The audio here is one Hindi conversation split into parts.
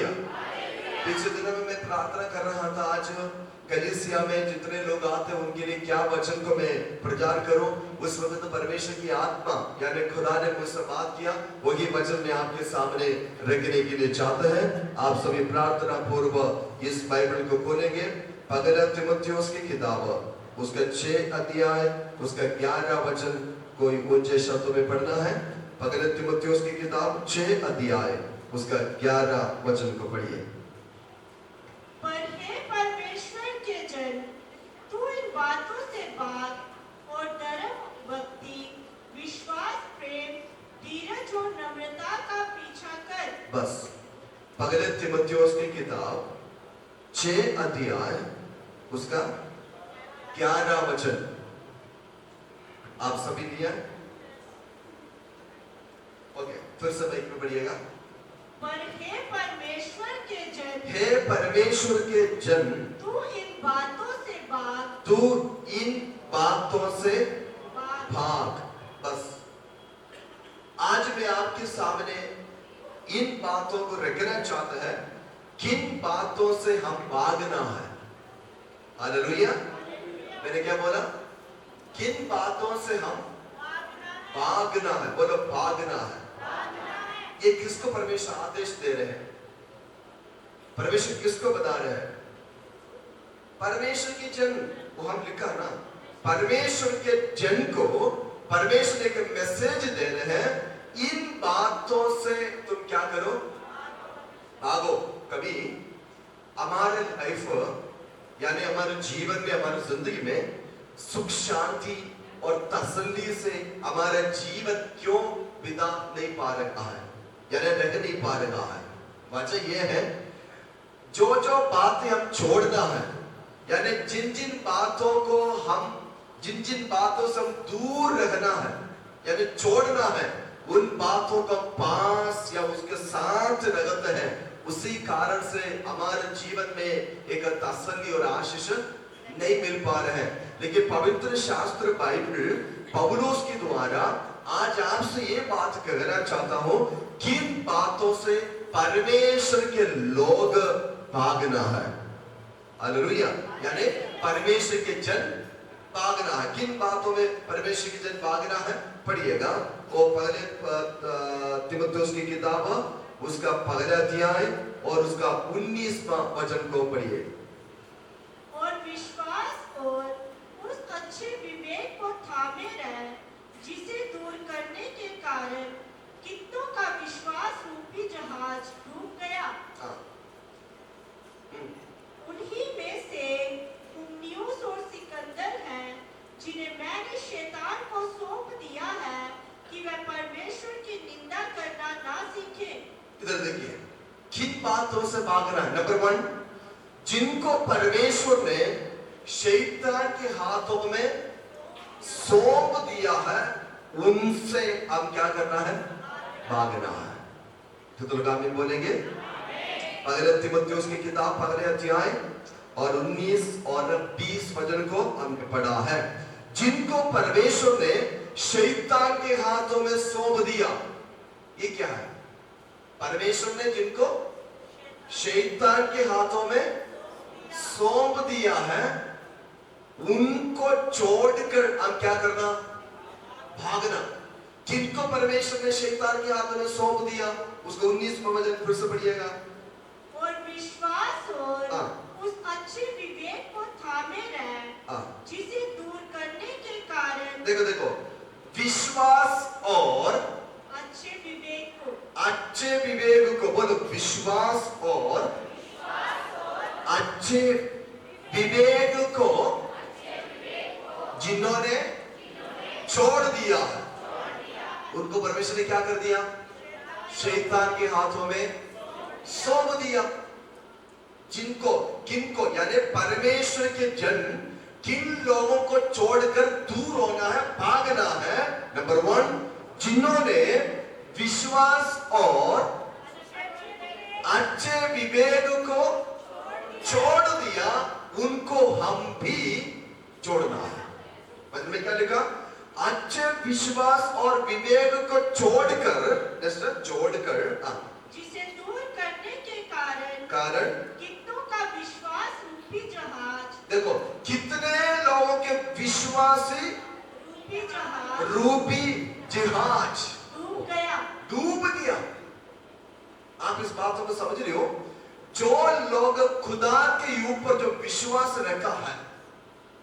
हालेलुया। पिछले दिनों में मैं प्रार्थना कर रहा था, आज कलीसिया में जितने लोग आते हैं उनके लिए क्या वचन को मैं प्रचार करूं। उस वक्त तो परमेश्वर की आत्मा यानी खुदा ने मुझसे बात किया, वही वचन मैं आपके सामने रखने के लिए चाहते हैं। आप सभी प्रार्थना पूर्व इस बाइबल को खोलेंगे। पहला तीमुथियुस की किताब उसका 6 अध्याय उसका 11 वचन कोई ऊंचे शब्दों में पढ़ना है। पहला तीमुथियुस की किताब 6 अध्याय उसका 11 वचन को पढ़िए। पर हे परमेश्वर के जन, तू इन बातों से बात और धर्म, भक्ति, विश्वास, प्रेम, धीरज और नम्रता का पीछा कर। बस पहले तीमुथियुस की किताब 6 अध्याय उसका 11 वचन आप सभी लिया? ओके, फिर से माइक में पढ़िएगा। पर हे परमेश्वर के जन, हे परमेश्वर के जन, तू इन बातों से भाग, तू इन बातों से भाग। बस आज मैं आपके सामने इन बातों को रखना चाहता है, किन बातों से हम भागना है। हालेलुया। मैंने क्या बोला? किन बातों से हम भागना है। बोलो भागना है। ये किसको परमेश्वर आदेश दे रहे हैं? परमेश्वर किसको बता रहे हैं? परमेश्वर के जन, वो हम लिखा ना, परमेश्वर के जन को परमेश्वर एक मैसेज दे रहे हैं, इन बातों से तुम क्या करो? भागो। कभी हमारे लाइफ यानी हमारे जीवन में, हमारी जिंदगी में सुख शांति और तसल्ली से हमारा जीवन क्यों बिता नहीं पा रहा है, यानी रह नहीं पा रहा है? वजह यह है, जो जो बातें हम छोड़ना है, यानी जिन जिन बातों को हम, जिन जिन बातों से हम दूर रहना है, यानी छोड़ना है, उन बातों का पास या उसके साथ लगते हैं। उसी कारण से हमारे जीवन में एक तसल्ली और आशीष नहीं मिल पा रहे हैं। लेकिन पवित्र शास्त्र बाइबल पौलुस के द्वारा आज आपसे ये बात कहना चाहता हूं, किन बातों से परमेश्वर के लोग भागना है। हालेलुया। यानी परमेश्वर के जन भागना है। किन बातों में परमेश्वर के जन भागना है? पढ़िएगा वो पहले तीमुथियुस की किताब उसका पहला अध्याय और उसका 19वां वचन को पढ़िए। और विश्वास और उस अच्छे विवेक को थामे रह, जिसे दूर करने के कारण कितनों का विश्वास रूपी जहाज डूब गया। उन्हीं में से हुमनियुस और सिकंदर हैं, जिन्हें मैंने शैतान को सौंप दिया है कि वह परमेश्वर की निंदा करना ना सीखे। इधर देखिए, किन बातों से भागना है? नंबर 1, जिनको परमेश्वर ने शैतान के हाथों में सौंप दिया है, उनसे हम क्या करना है? भागना है। तो लोग आमीन बोलेंगे। पहले तीमुथियुस की किताब पहले अध्याय और 19 और 20 वचन को हमने पढ़ा है। जिनको परमेश्वर ने शैतान के हाथों में सौंप दिया, ये क्या है? परमेश्वर ने जिनको शैतान के हाथों में सौंप दिया है, उनको छोड़कर हम क्या करना? भागना। जिनको परमेश्वर ने शैतान के हाथों में सौंप दिया, उसको 19वां वचन फिर से पढ़िएगा। और विश्वास और उस अच्छे विवेक को थामे रह, जिसे दूर करने के कारण। देखो देखो, विश्वास और अच्छे विवेक को, अच्छे विवेक को, बोलो विश्वास और अच्छे विवेक को जिन्होंने छोड़ दिया है, उनको परमेश्वर ने क्या कर दिया? शैतान के हाथों में सौंप दिया। जिनको, किनको, यानी परमेश्वर के जन किन लोगों को छोड़कर दूर होना है, भागना है? नंबर 1, जिन्होंने विश्वास और अच्छे विवेक को छोड़ दिया, उनको हम भी छोड़ना है। मतलब में क्या लिखा? अच्छे विश्वास और विवेक को छोड़कर, जिसे दूर करने के कारण कारण कितनों का विश्वास रूपी जहाज देखो, कितने लोगों के विश्वासी रूपी जहाज डूब गया। आप इस बात को समझ रहे हो? जो लोग खुदा के ऊपर जो विश्वास रखा है,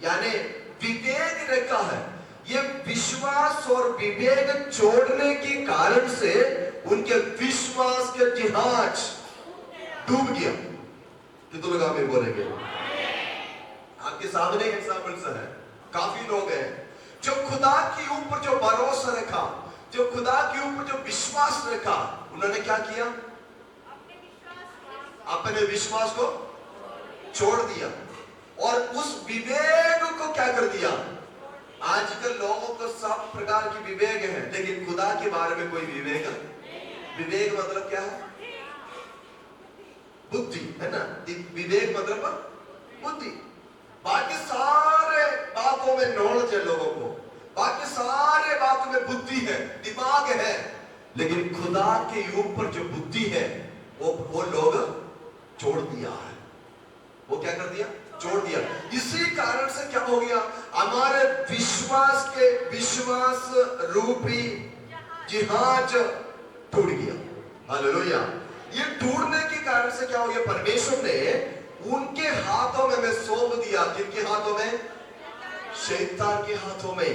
यानी विवेक रखा है, ये विश्वास और विवेक छोड़ने के कारण से उनके विश्वास के जहाज डूब गया। कितने लोग आमीन बोलेंगे? आपके सामने एग्जाम्पल्स है, काफी लोग हैं जो खुदा के ऊपर जो भरोसा रखा, जो खुदा के ऊपर जो विश्वास रखा, उन्होंने क्या किया? अपने विश्वास को छोड़ दिया और उस विवेक को क्या कर दिया? आजकल लोगों को सब प्रकार की विवेक है, लेकिन खुदा के बारे में कोई विवेक है। विवेक मतलब क्या है? बुद्धि, है ना? विवेक मतलब बुद्धि। बाकी सारे बातों में नॉलेज है लोगों को, बाकी सारे बातों में बुद्धि है, दिमाग है, लेकिन खुदा के ऊपर जो बुद्धि है वो लोग छोड़ दिया है। वो क्या कर दिया? छोड़ दिया। इसी कारण से क्या हो गया? हमारे विश्वास के विश्वास रूपी जहाज टूट गया। हालेलुया। ये टूटने के कारण से क्या हो गया? परमेश्वर ने उनके हाथों में सौंप दिया। किनके हाथों में? शैतान के हाथों में।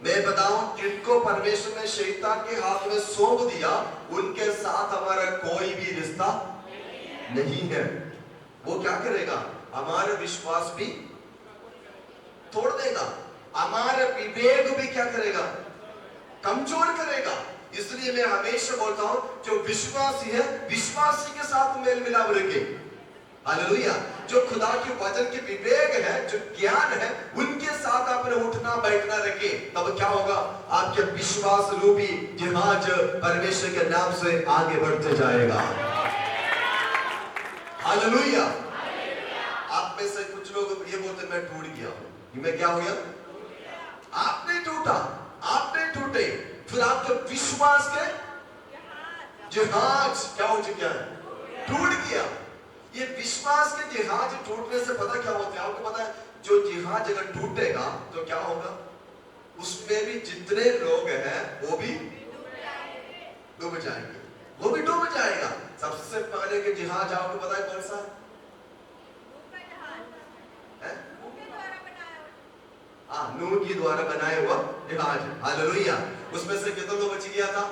मैं बताऊं, जिनको परमेश्वर ने शैतान के हाथ में सौंप दिया, उनके साथ हमारा कोई भी रिश्ता नहीं है। वो क्या करेगा? हमारा विश्वास भी तोड़ देगा, हमारा विवेक भी क्या करेगा? कमजोर करेगा। इसलिए मैं हमेशा बोलता हूं, जो विश्वासी है, विश्वासी के साथ मेल मिलाप रखे। हालेलुया। जो खुदा के वचन के विवेक है, जो ज्ञान है, उनके साथ अपने उठना बैठना रखे। तब क्या होगा? आपके विश्वास रूपी जहाज परमेश्वर के नाम से आगे बढ़ते जाएगा। हालेलुया। आप में से कुछ लोग ये बोलते मैं टूट गया हूं। मैं क्या हो गया? आप नहीं टूटा, आप नहीं टूटे, फिर आपके विश्वास के जहाज क्या हो चुका है? टूट गया। ये विश्वास के जहाज टूटने से पता क्या होता है? आपको पता है, जो जहाज अगर टूटेगा तो क्या होगा? उसमें भी जितने लोग हैं वो भी डूब जाएंगे, वो भी डूब जाएगा। सबसे पहले के जहाज आपको पता है कौन सा है? नूह के द्वारा बनाया हुआ जहाज। हालेलुया। उसमें से कितने लोग बच गया था?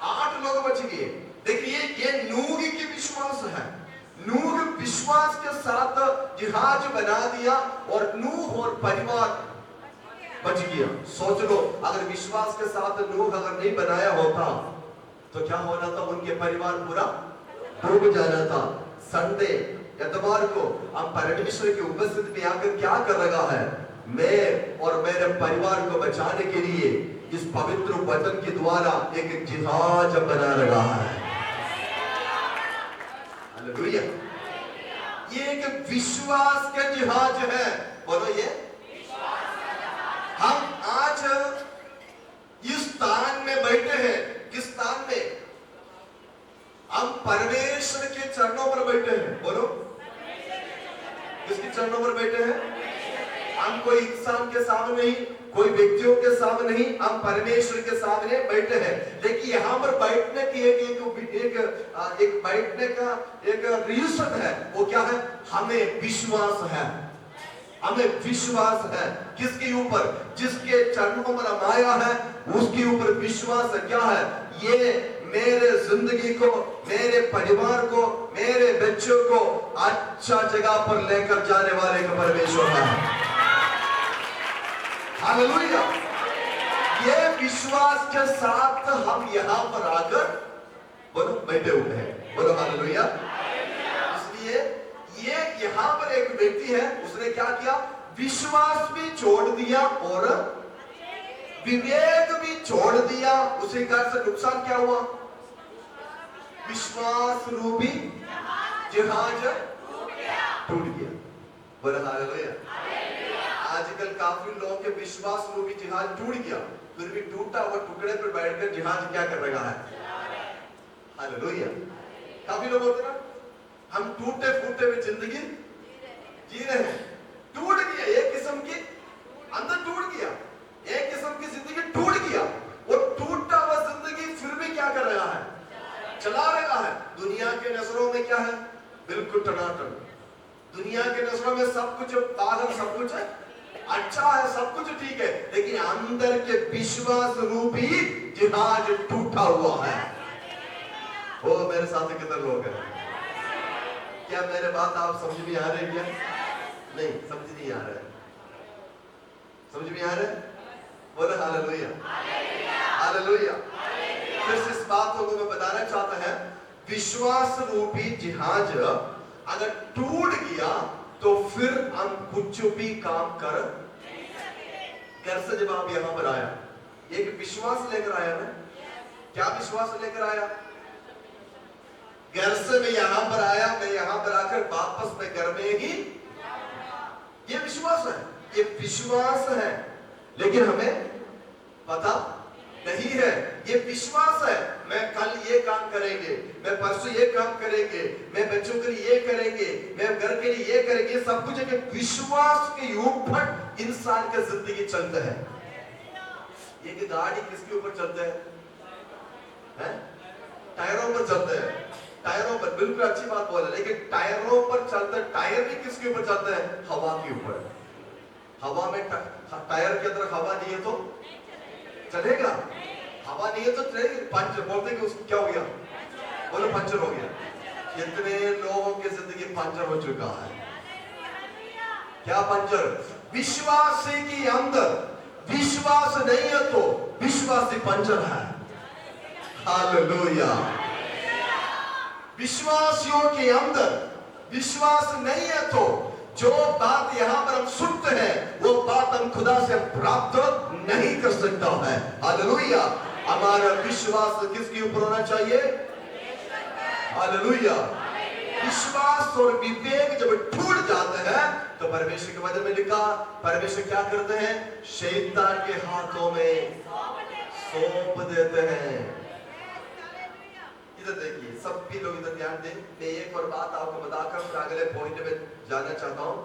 8 लोग बच गए। देखिए, ये नूह की विश्वास है। नूह विश्वास के साथ जहाज बना दिया और नूह और परिवार बच गया। सोच लो, अगर विश्वास के साथ नूह अगर नहीं बनाया होता तो क्या होना था? उनके परिवार पूरा डूब जाना था। संडे एतवार को हम परमेश्वर की उपस्थिति में आकर क्या कर रहा है? मैं और मेरे परिवार को बचाने के लिए इस पवित्र वचन के द्वारा एक जहाज बना रहा है। हालेलुया। ये एक विश्वास का जहाज है। बोलो, ये हम आज इस स्थान में बैठे हैं। किस स्थान में? हम परमेश्वर के चरणों पर बैठे हैं। बोलो, किसके चरणों पर बैठे हैं? हम कोई इंसान के सामने नहीं, कोई व्यक्तियों के सामने नहीं, हम परमेश्वर के सामने बैठे हैं। लेकिन यहाँ पर बैठने की एक बैठने का एक रीजन है। वो क्या है? हमें विश्वास है। हमें विश्वास है किसके ऊपर? जिसके चरणों पर हम आया है, उसके ऊपर विश्वास है। क्या है? ये मेरे जिंदगी को, मेरे परिवार को, मेरे बच्चों को अच्छा जगह पर लेकर जाने वाले का परमेश्वर है। हालेलुया। ये विश्वास के साथ हम यहाँ पर आकर बोलो बैठे हुए हैं। बोलो हालेलुया। इसलिए ये यहाँ पर एक व्यक्ति है, उसने क्या किया? विश्वास भी छोड़ दिया और विवेक भी छोड़ दिया। उसी कारण से नुकसान क्या हुआ? विश्वास रूपी जहाज टूट गया। बोलो हालेलुया। आजकल काफी लोगों के विश्वास रूपी जहाज टूट गया, फिर भी टूटा हुआ टुकड़े पर बैठकर जहाज क्या कर रहा है? हालेलुया। काफी लोग होते ना, हम टूटे फूटे हुए जिंदगी जी रहे हैं। टूट गया, एक किस्म की अंदर टूट गया, एक किस्म की जिंदगी टूट गया। वो टूटा हुआ जिंदगी फिर भी क्या कर रहा है? चला रहा है। दुनिया के नजरों में क्या है? बिल्कुल टनाटन। दुनिया के नजरों में सब कुछ बाहर सब कुछ है अच्छा है, सब कुछ ठीक है, लेकिन अंदर के विश्वास रूपी जहाज टूटा हुआ है। वो मेरे साथ कितने लोग हैं? क्या मेरे बात आप समझ में आ रही है? क्या नहीं समझ नहीं आ रहा है? समझ में आ रहा है? बोलो हालेलुया, हालेलुया। फिर इस बात को मैं बताना चाहता है, विश्वास रूपी जहाज अगर टूट गया तो फिर हम कुछ भी काम कर घर से जब आप यहां पर आया, एक विश्वास लेकर आया ना? क्या विश्वास लेकर आया? घर से मैं यहां पर आया, मैं यहां पर आकर वापस मैं घर में ही, ये विश्वास है, ये विश्वास है। लेकिन हमें पता नहीं है। ये विश्वास है, मैं कल ये काम करेंगे, मैं परसों ये काम करेंगे, मैं बच्चों के लिए ये करेंगे, मैं घर के लिए ये करेंगे। सब कुछ एक विश्वास के ऊपर इंसान का जिंदगी चलता है। ये कि गाड़ी किसके ऊपर चलता है? टायरों पर चलता है। टायरों पर, बिल्कुल अच्छी बात बोला, लेकिन टायरों पर चलता है। टायर भी किसके ऊपर चलता है? हवा के ऊपर। हवा में टायर के अंदर हवा नहीं है तो चलेगा, हवा नहीं है तो चलेगी। पंचर बोलते हैं कि उसको क्या हो गया? बोलो पंचर हो गया। कितने लोगों की जिंदगी पंचर हो चुका है? क्या पंचर? विश्वास के अंदर विश्वास नहीं है तो विश्वास ही पंचर है। हालेलुया। विश्वासियों के अंदर विश्वास नहीं है तो जो बात यहां पर हम सुनते हैं वो बात हम खुदा से प्राप्त नहीं कर सकता है। हालेलुया। हमारा विश्वास किसके ऊपर होना चाहिए? हालेलुया। विश्वास और विवेक जब टूट जाते हैं तो परमेश्वर के वचन में लिखा, परमेश्वर क्या करते हैं? शैतान के हाथों में सौंप देते हैं। इधर देखिए, सब भी लोग इधर ध्यान दें। मैं एक और बात आपको बताकर फिर अगले पॉइंट में जाना चाहता हूं।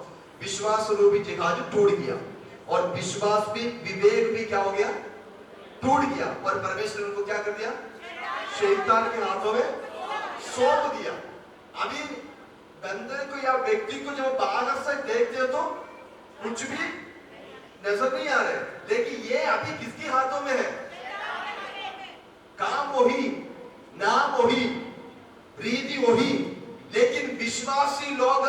विश्वास रूपी जहाज टूट गया और विश्वास भी, विवेक भी क्या हो गया? टूट गया। और परमेश्वर ने उनको क्या कर दिया? शैतान के हाथों में सौंप दिया। अभी बंदे को या व्यक्ति को जब बाहर से देखते हो तो कुछ भी नजर नहीं आ रहे, लेकिन ये अभी किसके हाथों में है? काम वही, नाम वही, रीति वही, लेकिन विश्वासी लोग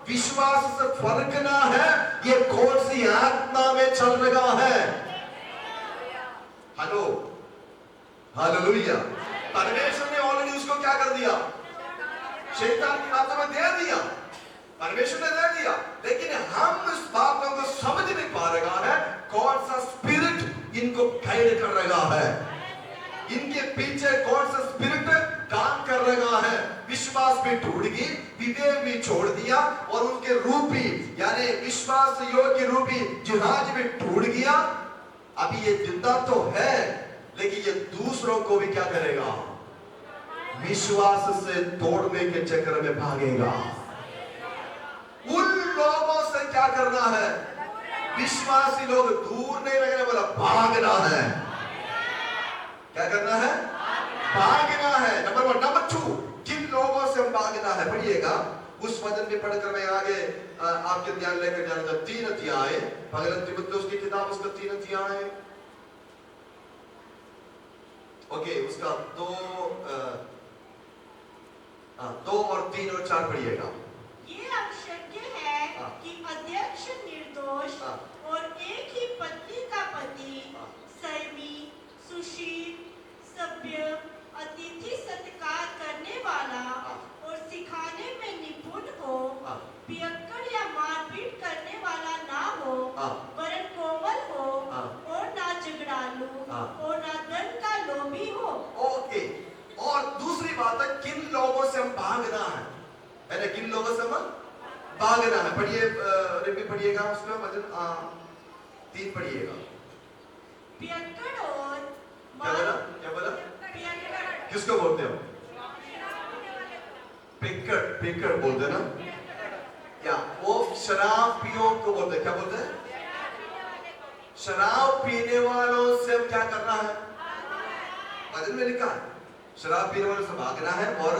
विश्वास से फर्क ना है ये कौन सी आत्मा में चल रहा है। Hello, hallelujah. परमेश्वर ने ऑलरेडी उसको क्या कर दिया? शैतान के हाथों में दे दिया। परमेश्वर ने दे दिया, लेकिन हम इस बातों को समझ नहीं पा रहा है कौन सा स्पिरिट इनको गाइड कर रहा है, इनके पीछे कौन सा स्पिरिट काम कर रहा है। विश्वास भी टूट गई, विवेक भी छोड़ दिया और उनके रूपी यानी विश्वास योग्य रूपी जहाज भी टूट गया। अभी ये जिंदा तो है, लेकिन ये दूसरों को भी क्या करेगा? विश्वास से तोड़ने के चक्कर में भागेगा। उन लोगों से क्या करना है? विश्वासी लोग दूर नहीं लगने वाला, भागना है। क्या करना है? भागना है। नंबर 1। नंबर 2, किन लोगों से हम भागना है? पढ़िएगा, उस वचन में पढ़कर मैं आगे आपके ध्यान लेकर जाना चाहता। 3 अध्याय पहले तीमुथियुस की किताब, उसका 3 अध्याय, ओके, उसका 2 और 3 और 4 पढ़िएगा। ये आवश्यक है कि अध्यक्ष निर्दोष और एक ही पत्नी का पति संयमी, सुशील, सभ्य, अतिथि सत्कार करने वाला और सिखाने में निपुण हो, पियक्कड़ या मारपीट करने वाला ना हो, वरन कोमल हो और ना झगड़ालू और ना धन का लोभी हो। ओके, और दूसरी बात है किन लोगों से हम भागना है। मैंने किन लोगों से हम भागना है? पढ़िए, रिपीट पढ़िएगा उसमें वचन 3 पढ़िएगा। पियक्कड़ और क्या बोला? पियक्कड़ किसको बोलते हो? पियकर पियकर बोलते ना, क्या वो शराब पियो को बोलते, क्या बोलते हैं? शराब पीने वालों से हम क्या करना है? भजन में लिखा है शराब पीने वालों से भागना है और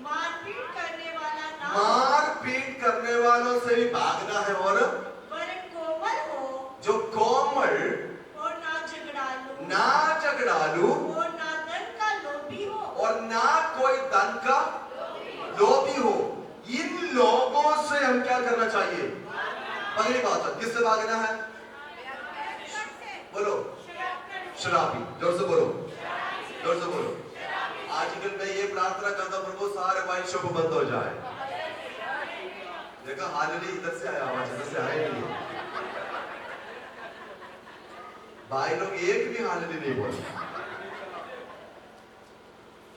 मारपीट करने वाला ना मारपीट करने वालों से भी भागना है और वरन कोमल हो जो कोमल और ना ना झगड़ालू और ना धन का लोभी हो और ना कोई धन का लोभी हो, इन लोगों से हम क्या करना चाहिए? पहली बात है किससे भागना है? बोलो शराबी, जोर से बोलो, जोर से बोलो। आजकल मैं ये प्रार्थना करता हूं प्रभु सारे वाइन शॉप बंद हो जाए। देखा हालेलुया, इधर से आया आवाज, इधर से आया नहीं। भाई लोग एक भी हालेलुया नहीं बोले।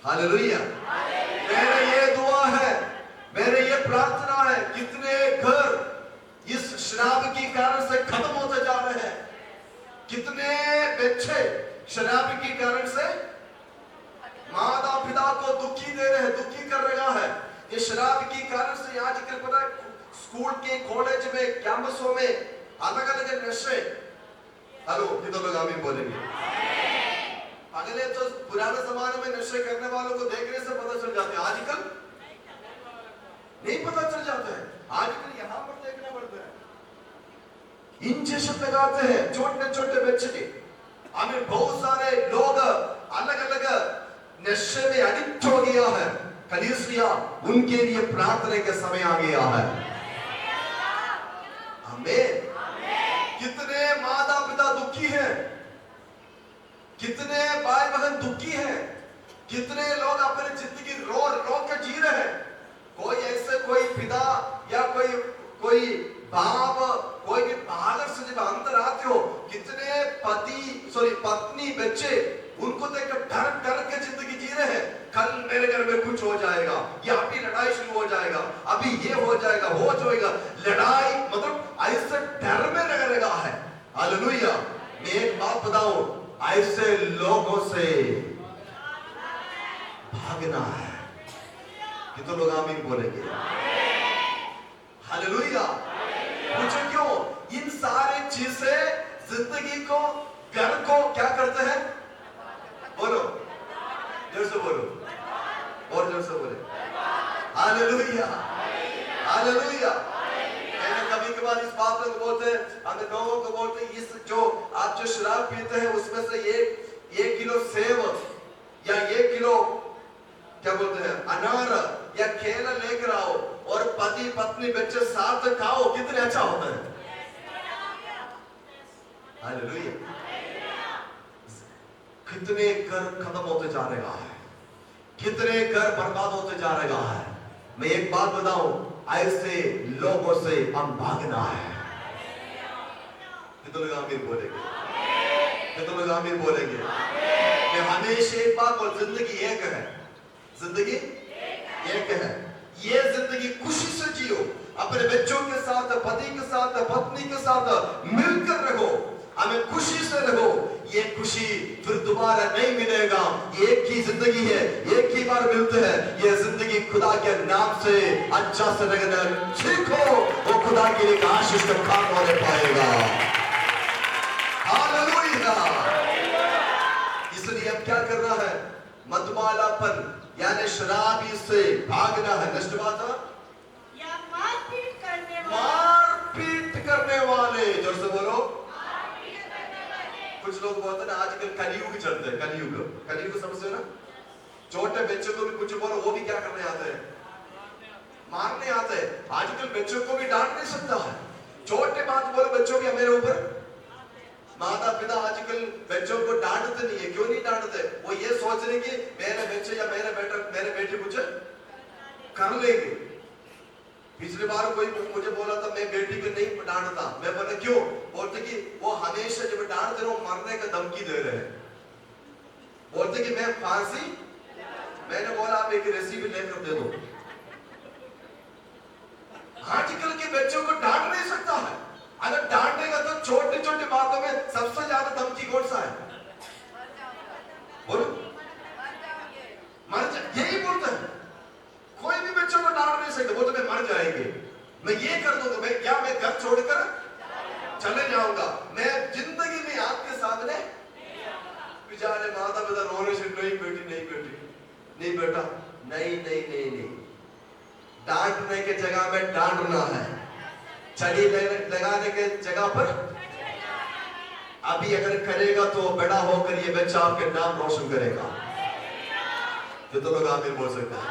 हालेलुया। मेरा ये दुआ है, मेरे ये प्रार्थना है, कितने घर इस शराब की कारण से खत्म होते जा रहे हैं, कितने बच्चे शराब के कारण से माता पिता को दुखी दे रहे हैं, दुखी कर रहा है। ये शराब के कारण से आजकल पता है स्कूल के कॉलेज में कैंपसों में अलग अलग नशे। हेलो, ये तो लोग आमीन बोलेंगे। अगले तो पुराने जमाने में नशे करने वालों को देखने से पता चल जाते हैं, आजकल नहीं पता चल जाता है। आजकल यहां पर देखना पड़ता है, इंजेक्शन लगाते हैं छोटे छोटे बच्चे के। हमें बहुत सारे लोग अलग अलग नशे में एडिक्ट हो गया है। कलीसिया उनके लिए प्रार्थना का समय आ गया है। आमीन। कितने माता पिता दुखी हैं, कितने भाई बहन दुखी हैं, कितने लोग अपनी जिंदगी रो रो के जी रहे हैं। कोई ऐसे कोई पिता या कोई बाप, कोई भी बाहर से जब अंदर आते हो, कितने पत्नी बच्चे उनको देखकर डर डर के जिंदगी जी रहे हैं। कल मेरे घर में कुछ हो जाएगा, या अभी लड़ाई शुरू हो जाएगा, अभी ये हो जाएगा, हो जाएगा। लड़ाई मतलब ऐसे डर में रह रहा है। हालेलुया। मैं एक बात बताऊं, ऐसे लोगों से भागना है। कितने लोग आमीन बोलेंगे? हालेलुया। पूछो क्यों? इन सारे चीजें जिंदगी को, घर को क्या करते हैं? बोलो, जोर से बोलो, और जोर से बोले। Hallelujah, hallelujah. मैंने कभी कभार इस बात को बोलते हैं, हमें लोगों को बोलते हैं, इस जो आप जो शराब पीते हैं उसमें से एक किलो सेव या 1 किलो क्या बोलते हैं अनार या केला लेकर आओ और पति पत्नी बच्चे साथ खाओ, कितने अच्छा होता है। हालेलुया। कितने घर खत्म होते जा रहा है, कितने घर बर्बाद होते जा रहा है। मैं एक बात बताऊं, ऐसे लोगों से हम भागना है। कितने लोग आमीन बोलेंगे? कितने लोग आमीन बोलेंगे? मैं हमेशा एक बात बोल, जिंदगी एक है, जिंदगी एक है। ये जिंदगी खुशी से जियो, अपने बच्चों के साथ, पति के साथ, पत्नी के साथ मिलकर रहो, हमें खुशी से रहो। ये खुशी फिर दोबारा नहीं मिलेगा, एक ही जिंदगी है, एक ही बार मिलते हैं। ये जिंदगी खुदा के नाम से अच्छा से रहना सीखो, वो खुदा के लिए आशीष का काम होने पाएगा। हालेलुया। इसलिए अब क्या करना है? मधुमालापन यानी शराबी से भागना है। नेक्स्ट बात है या मारपीट करने वाले, जोर से बोलो। कुछ लोग बोलते हैं ना आजकल कलयुग चलते हैं, कलयुग समझते हो ना? छोटे बच्चों को भी कुछ बोलो, वो भी क्या करने आते हैं? मारने आते हैं। आजकल बच्चों को भी डांट नहीं सकता है, छोटे बात बोलो बच्चों की मेरे ऊपर। माता पिता आजकल बच्चों को डांटते नहीं है। क्यों नहीं डांटते? वो ये सोच रहे कि मेरे बच्चे या मेरे बेटे कुछ कर लेंगे। पिछली बार कोई मुझे बोला था मैं बेटी को नहीं डांटता। मैं बोला क्यों? बोलते कि वो हमेशा जब डांटते रहो मरने का धमकी दे रहे हैं। बोलते कि मैं फांसी, मैंने बोला आप एक रेसिपी लेकर दे दो। आजकल के बच्चों को डांट नहीं सकता है। अगर डांटेगा तो छोटी छोटी बातों में सबसे ज्यादा धमकी कौन सा है? बोलो, मर जाए, यही बोलते हैं। कोई भी बच्चों को डांट बढ़ जाएंगे। मैं ये कर दूंगा, मैं घर छोड़कर चले जाऊंगा, मैं जिंदगी में आपके सामने बेचारे माता पिता रो रहे, नहीं बेटी नहीं बेटी नहीं बेटा, नहीं नहीं नहीं नहीं, डांटने के जगह में डांटना है, छड़ी लगाने के जगह पर अभी अगर करेगा तो बड़ा होकर ये बच्चा आपके नाम रोशन करेगा। जो तो लोग आमीन बोल सकते हैं।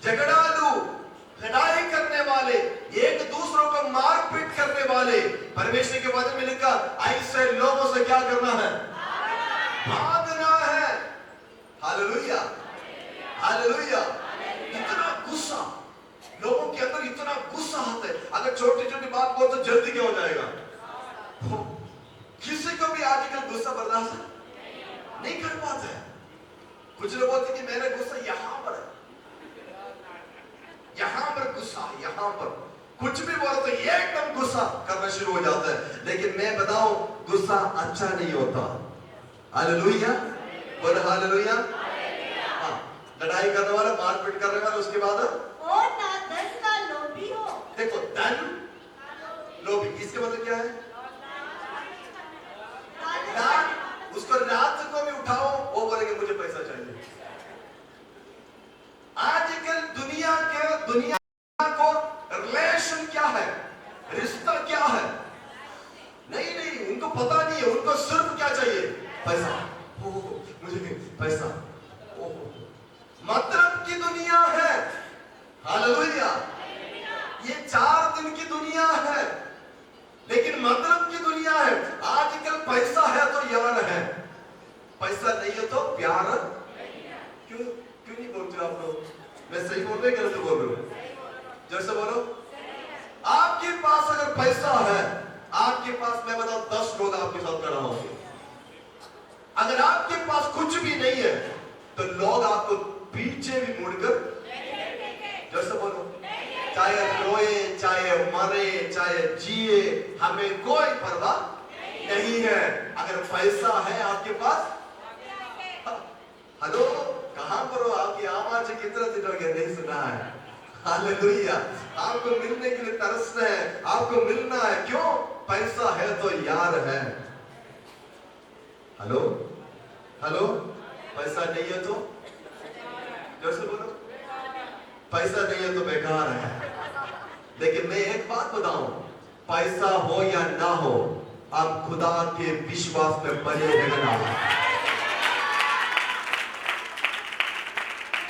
झगड़ालू, लड़ाई करने वाले, एक दूसरों को मारपीट करने वाले, परमेश्वर के वचन में लिखा ऐसे लोगों से क्या करना है? भागना है। Hallelujah hallelujah. इतना गुस्सा लोगों के अंदर, इतना गुस्सा आता है, अगर छोटी छोटी बात बोल तो जल्दी क्या हो जाएगा? किसी को भी आजकल गुस्सा बर्दाश्त नहीं कर पाते हैं। कुछ लोग बोलते कि मेरा गुस्सा यहां पर है, यहां पर गुस्सा है, यहां पर कुछ भी बोलो तो एकदम गुस्सा करना शुरू हो जाता है। लेकिन मैं बताऊं, गुस्सा अच्छा नहीं होता। हालेलुया बोल हालेलुया। हाँ, लड़ाई करने वाला, मारपीट करने वाला, उसके बाद और ना धन का लोभी हो। देखो, धन लोभी, इसके मतलब क्या है? उसको रात को भी उठाओ, वो बोलेंगे मुझे पैसा चाहिए। आजकल दुनिया को रिलेशन क्या है, रिश्ता क्या है, नहीं नहीं, उनको पता नहीं है। उनको सिर्फ क्या चाहिए? पैसा। मुझे पैसा। मतलब की दुनिया है। हालेलुया। ये 4 दिन की दुनिया है, लेकिन मतलब की दुनिया है। आजकल पैसा है तो यार है, पैसा नहीं है तो प्यार। क्यों नहीं बोलते आप लोग? मैं सही बोल रहे हैं, गलत बोल रहे हो? जैसे बोलो, आपके पास अगर पैसा है, आपके पास, मैं बताऊं, 10 लोग आपके साथ खड़ा होंगे। अगर आपके पास कुछ भी नहीं है तो लोग आपको पीछे भी मुड़कर, जैसे बोलो, चाहे रोए, चाहे मरे, चाहे जिए, हमें कोई परवाह नहीं है। अगर पैसा है आपके पास, हेलो, कहां पर हो? आपकी आवाज कितना दिन हो गया नहीं सुना है। हालेलुया। आपको मिलने के लिए तरसना है, आपको मिलना है। क्यों? पैसा है तो यार है। हेलो हेलो, पैसा नहीं है तो कैसे बोलो? पैसा नहीं है तो बेकार है। लेकिन मैं एक बात बताऊं, पैसा हो या ना हो, आप खुदा के विश्वास में बने रहना है।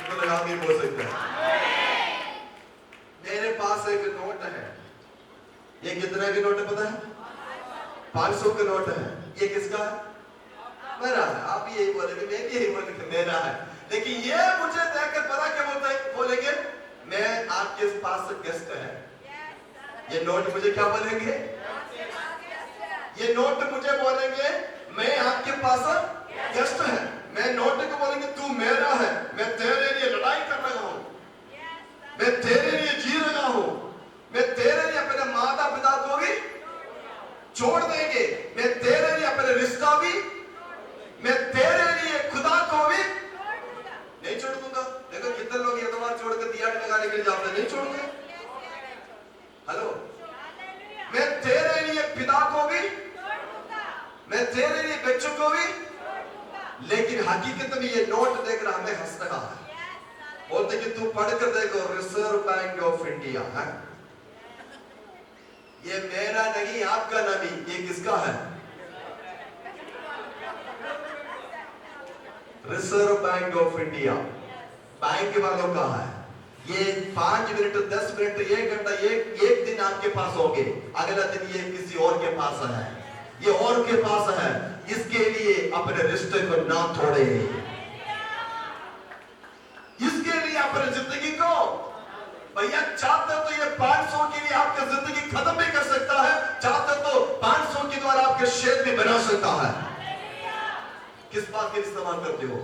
तो आगे बोल सकते हैं। मेरे पास एक नोट है, ये कितना के नोट है पता है? 500 के नोट है। ये किसका है? मेरा है। आप यही बोलेंगे, मैं भी यही बोलेंगे मेरा है। लेकिन ये मुझे देखकर पता क्या बोलेंगे? मैं आपके पास गेस्ट है। ये नोट मुझे क्या बोलेंगे? ये नोट मुझे बोलेंगे मैं आपके पास गेस्ट है। मैं नोट को बोलेंगे तू मेरा है, मैं तेरे लिए लड़ाई कर रहा हूं, मैं तेरे लिए जी रहा हूं, मैं तेरे लिए अपने माता पिता को भी छोड़ देंगे, मैं तेरे लिए अपने रिश्ता भी, मैं तेरे लिए खुदा को भी नहीं छोड़ दूंगा। देखो कितने लोग एतवार छोड़कर दिया लगाने के लिए जाते हैं, नहीं छोड़ूंगा। हेलो, मैं तेरे लिए पिता को भी, मैं तेरे लिए बच्चों को भी। लेकिन हकीकत में ये नोट देख रहा हमें हंस रहा है। बोलते कि तू पढ़कर देखो, रिजर्व बैंक ऑफ इंडिया है। ये मेरा नहीं, आपका नहीं, ये किसका है? Reserve bank of India, bank वालों का है। ये 5 मिनट, 10 मिनट, 1 घंटा, एक दिन आपके पास होंगे, अगला दिन ये किसी और के पास है, ये और के पास है। इसके लिए अपने रिश्ते को ना तोड़े, इसके लिए अपने जिंदगी को, भैया चाहते हो तो ये 500 के लिए आपकी जिंदगी खत्म भी कर सकता है, चाहते तो 500 के द्वारा आपके शेर भी बना सकता है। किस बात के इस्तेमाल करते हो?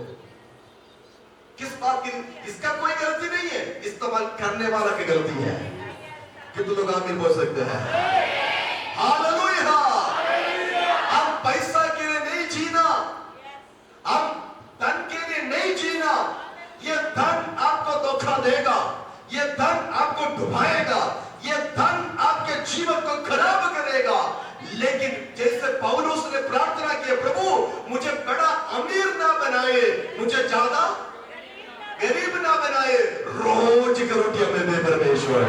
किस बात की? इसका कोई गलती नहीं है, इस्तेमाल करने वाला की गलती है। कितने लोग आमीन बोल सकते हैं? हालेलुया। हम पैसा के लिए नहीं जीना, हम धन के लिए नहीं जीना। ये धन आपको धोखा देगा, ये धन आपको डुबाएगा, ये धन आपके जीवन को खराब करेगा। लेकिन जैसे पौलुस ने प्रार्थना की, प्रभु मुझे बड़ा अमीर ना बनाए, मुझे ज्यादा गरीब ना बनाए, रोज की रोटी हमें दे परमेश्वर।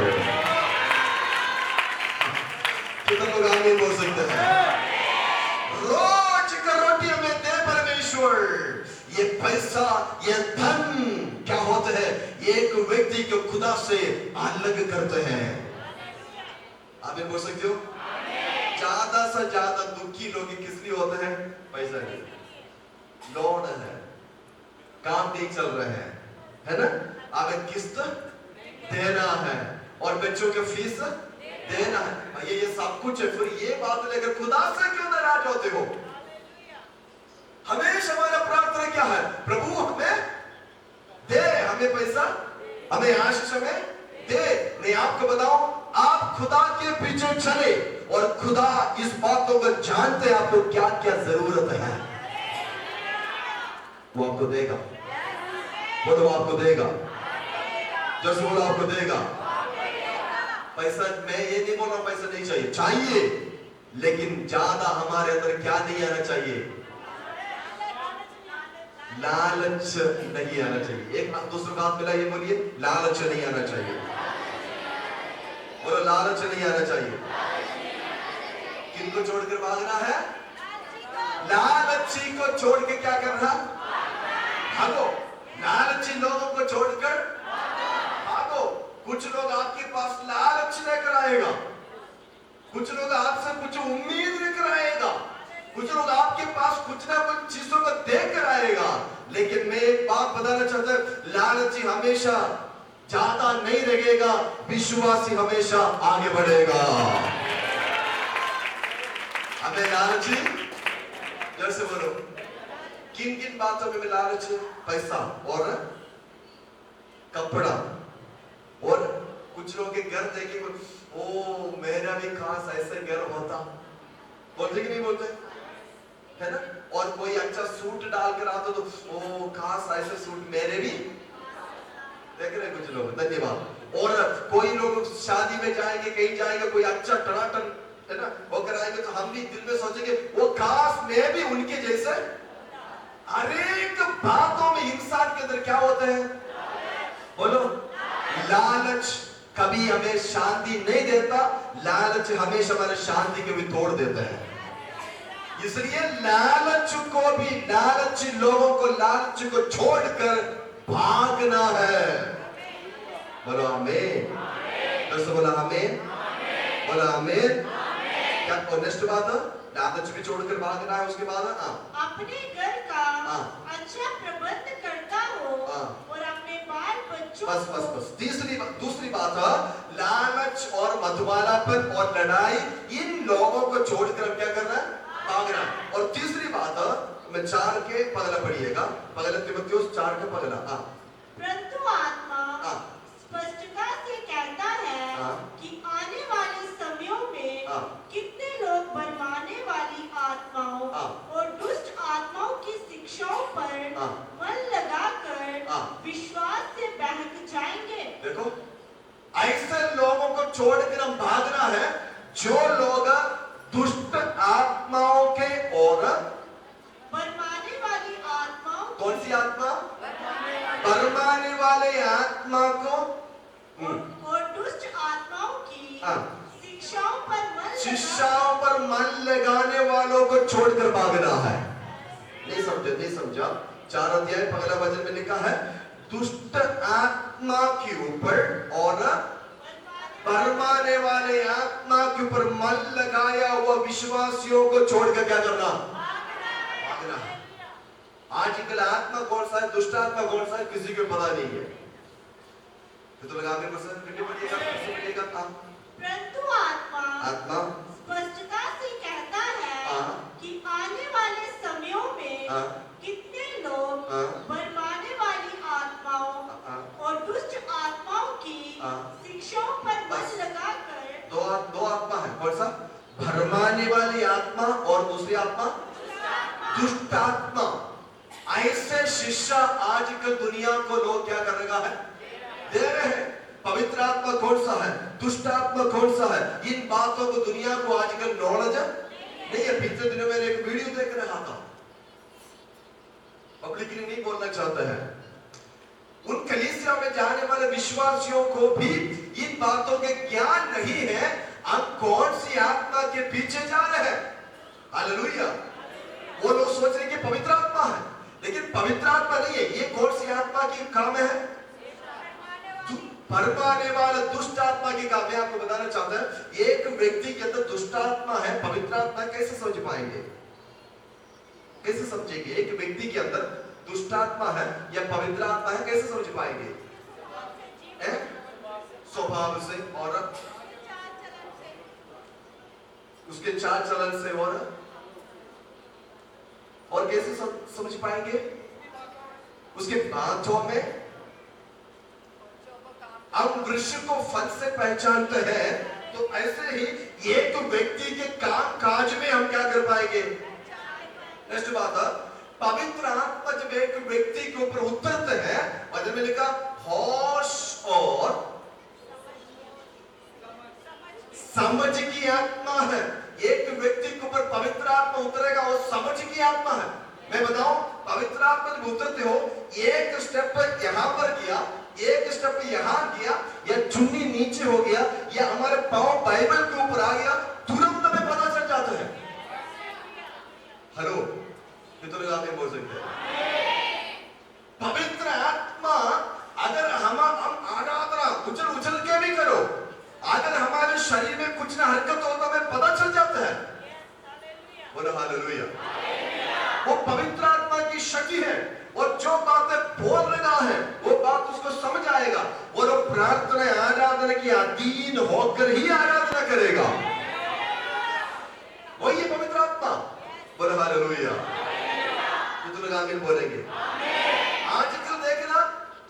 कितने लोग आमीन बोल सकते हैं? रोज की रोटी हमें दे परमेश्वर। ये पैसा, ये धन क्या होते हैं? एक व्यक्ति को खुदा से अलग करते हैं। आमीन बोल सकते हो? ज्यादा से ज्यादा दुखी लोग किस लिए होते हैं? पैसा नहीं, लोन है, काम नहीं चल रहे हैं, है ना? अब किस्त देना है और बच्चों के फीस देना है, ये सब कुछ है। फिर ये बात लेकर खुदा से क्यों नाराज होते हो? हमेशा हमारा प्रार्थना क्या है? प्रभु हमें दे, हमें पैसा, हमें आशीष, हमें दे। मैं आपको बताऊं, आप खुदा के पीछे चले और खुदा इस बातों को जानते हैं आपको क्या क्या जरूरत है, वो आपको देगा। बोलो आपको देगा, जैसे बोलो आपको देगा। पैसा, मैं ये नहीं बोल रहा पैसा नहीं चाहिए, चाहिए, लेकिन ज्यादा हमारे अंदर क्या नहीं आना चाहिए? लालच नहीं आना चाहिए। एक दूसरे बात मिला, ये बोलिए, लालच नहीं आना चाहिए। बोलो लालच नहीं आना चाहिए। किनको छोड़कर भागना है? लालची को छोड़ के क्या करना? भागो। लालची लोगों को छोड़कर भागो। कुछ लोग आपके पास लालच लेकर आएगा, कुछ लोग आपसे कुछ उम्मीद लेकर आएगा, कुछ लोग आपके पास कुछ ना कुछ चीजों को देकर आएगा। लेकिन मैं एक बात बताना चाहता हूं, लालची हमेशा ज्यादा नहीं रहेगा, विश्वासी हमेशा आगे बढ़ेगा। हमें लालची, जैसे बोलो, किन किन बातों में लालच? पैसा और कपड़ा। और कुछ लोग के घर देखे, ओ मेरा भी खास ऐसे घर होता, बोलते कि नहीं बोलते, है ना? और कोई अच्छा सूट डालकर आता तो ओ खास ऐसे सूट मेरे भी, देख रहे कुछ लोग, धन्यवाद। और कोई लोग शादी में जाएंगे, कहीं जाएंगे, कोई अच्छा टनाटन, है ना, होकर आएंगे तो हम भी दिल में सोचेंगे वो खास मैं भी उनके जैसे। हर एक बातों में इंसान के अंदर क्या होता है? बोलो, लालच कभी हमें शांति नहीं देता, लालच हमेशा हमारे शांति को भी तोड़ देता है। इसलिए लालच को भी, लालची लोगों को लालच को छोड़कर भागना है। बोलो आमीन। दोस्तों बोला आमीन, बोला आमीन। क्या नेक्स्ट बात है? लालच भी छोड़कर भागना है। उसके बाद अपने घर का अच्छा प्रबंध करता हो और अपने बाल बच्चों बस बस बस। दूसरी बात है, लालच और मधुमालापन और लड़ाई, इन लोगों को छोड़कर क्या करना है? भागना। और तीसरी बात है, मैं 4 के पगला पढ़िएगा, पगला तीमुथियुस 4 का पगला। परंतु आत्मा स्पष्टता से कहता है कि आने वाले समयों में कितने लोग भरमाने वाली आत्माओं और दुष्ट आत्माओं की शिक्षाओं पर मन लगाकर विश्वास से बहक जाएंगे। देखो, ऐसे लोगों को छोड़कर हम भागना है जो लोग दुष्ट आत्माओं के और भरमाने वाली आत्माओं। कौन सी आत्मा? भरमाने वाले आत्मा को और दुष्ट आत्माओं की शिक्षाओं पर मन लगाने वालों को छोड़कर भागना है। नहीं समझा? 4 अध्याय पहला वचन में लिखा है, दुष्ट आत्मा के ऊपर और भरमाने वाले आत्मा के ऊपर मन लगाया हुआ विश्वासियों को छोड़कर क्या करना? भागना है। आजकल आत्मा कौन सा है, दुष्ट आत्मा कौन सा है, किसी को पता नहीं है। तो लगा के परंतु आत्मा स्पष्टता से कहता है कि आने वाले समयों में कितने लोग भरमाने वाली आत्माओं और दुष्ट आत्माओं की शिक्षाओं पर मन लगाकर। दो आत्मा है, कौन सा? भरमाने वाली आत्मा और दूसरी आत्मा दुष्ट आत्मा। ऐसे शिक्षा आजकल दुनिया को लोग क्या कर रहा है? दे रहे हैं। पवित्र आत्मा कौन सा है, दुष्ट आत्मा कौन सा है, इन बातों को दुनिया को आजकल नॉलेज नहीं है। पिछले दिनों में एक वीडियो देख रहा था, पब्लिकली नहीं बोलना चाहता है, उन कलीसिया में जाने वाले विश्वासियों को भी इन बातों के ज्ञान नहीं है, हम कौन सी आत्मा के पीछे जा रहे हैं। हालेलुया। वो लोग सोच रहे कि पवित्र आत्मा है, लेकिन पवित्र आत्मा नहीं है। ये कौन सी आत्मा की काम है, भरमाने वाला दुष्ट आत्मा की काम। मैं आपको बताना चाहता हूं, एक व्यक्ति के अंदर दुष्ट आत्मा है, पवित्र आत्मा कैसे समझ पाएंगे, कैसे समझेंगे? एक व्यक्ति के अंदर दुष्ट आत्मा है या पवित्र आत्मा है, कैसे समझ पाएंगे? स्वभाव से और उसके चाल चलन से और कैसे समझ पाएंगे? उसके बातों में। हम वृक्ष को फल से पहचानते हैं, तो ऐसे ही एक व्यक्ति के काम काज में हम क्या कर पाएंगे? नेक्स्ट बात है, पवित्र आत्मा जब एक व्यक्ति के ऊपर उतरते हैं, वचन में लिखा होश और समझ की आत्मा है। एक व्यक्ति के ऊपर पवित्र आत्मा उतरेगा, वो समझ की आत्मा है। मैं बताऊं, पवित्र आत्मा जब उतरते हो, एक स्टेप यहां पर किया, एक स्टेप यहां किया, या चुन्नी नीचे हो गया, या हमारे पांव बाइबल के ऊपर आ गया, तुरंत हमें पता चल जाता है। हेलो, कितने लोग बोल सकते हैं? पवित्र आत्मा अगर हम आराधना उछल के भी करो, अगर हमारे शरीर में कुछ ना हरकत हो तो हमें पता चल जाता है। बोलो हालेलुया। वो पवित्र आत्मा की शक्ति है, और जो बातें बोल रहा है वो बात उसको समझ आएगा, और वो प्रार्थना आराधना की अधीन होकर ही आराधना करेगा। वही है पवित्र आत्मा। बोलो हालेलुया। तो लोग आमीन बोलेंगे। आजकल देखना,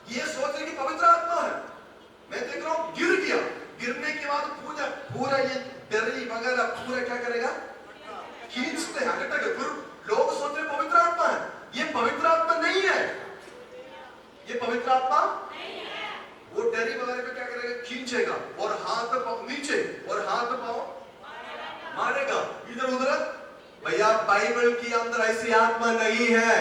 ये सोच रहे कि पवित्र आत्मा है। मैं देख रहा हूं, गिर गया, गिरने के बाद पूरा ये दरी वगैरह पूरा क्या करेगा? खींचते हैं, फिर लोग सोच रहे पवित्र आत्मा है। ये पवित्र आत्मा नहीं है, ये पवित्र आत्मा नहीं है। वो दरी वगैरह पे क्या करेगा? खींचेगा, और हाथ पांव नीचे, और हाथ पांव मारेगा इधर उधर। भैया, बाइबल के अंदर ऐसी आत्मा नहीं है।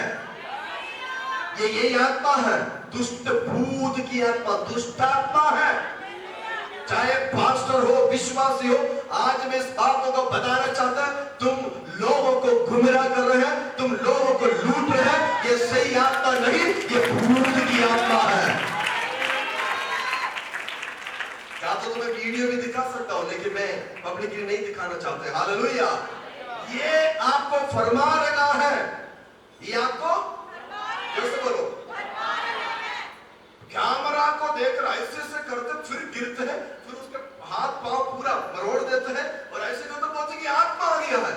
ये यही आत्मा है, दुष्ट भूत की आत्मा, दुष्ट आत्मा है। चाहे पास्टर हो, विश्वासी हो, आज मैं इस बातों को बताना चाहता हूं, तुम लोगों को गुमराह कर रहे हैं, तुम लोगों को लूट रहे हैं। ये सही आत्मा नहीं, ये भूत की आत्मा है। क्या तो तुम्हें वीडियो भी दिखा सकता हूं, लेकिन मैं पब्लिकली नहीं दिखाना चाहता। हालेलुया। ये आपको फरमा रहा है, ये आपको कैसे बोलो, कैमरा को देख रहा, ऐसे करते फिर गिरते हैं, फिर उसके हाथ पांव पूरा मरोड़ देते हैं, और ऐसे करते बोलते कि आत्मा आ गया है।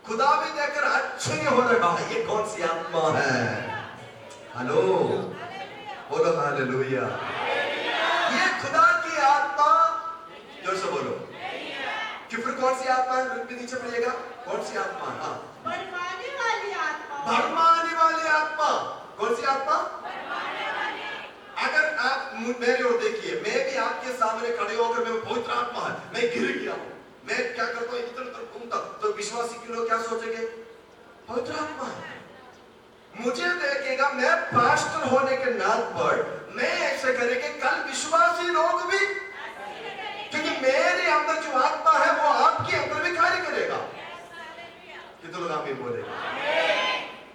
खुदा भी देखकर आश्चर्य हो रहा है, ये कौन सी आत्मा है? हेलो, बोलो हालेलुया। ये खुदा की आत्मा, जोर से बोलो, कि फिर कौन सी आत्मा है? नीचे पड़िएगा, कौन सी आत्मा है? भरमाने वाली आत्मा। भरमाने वाली आत्मा। कौन सी आत्मा? अगर आप मेरे ओर देखिए, मैं भी आपके सामने खड़े होकर, मैं पवित्र आत्मा है, मैं गिर गया हूं, मैं क्या करता हूं, इधर उधर घूमता, तो विश्वासी के लोग क्या सोचेंगे? पवित्र आत्मा है। मुझे देखेगा, मैं पास्टर होने के नाम पर मैं ऐसे करेंगे, कल विश्वासी लोग भी, क्योंकि मेरे अंदर जो आत्मा है वो आपके अंदर भी कार्य करेगा। कितने लोग आमीन बोलेंगे?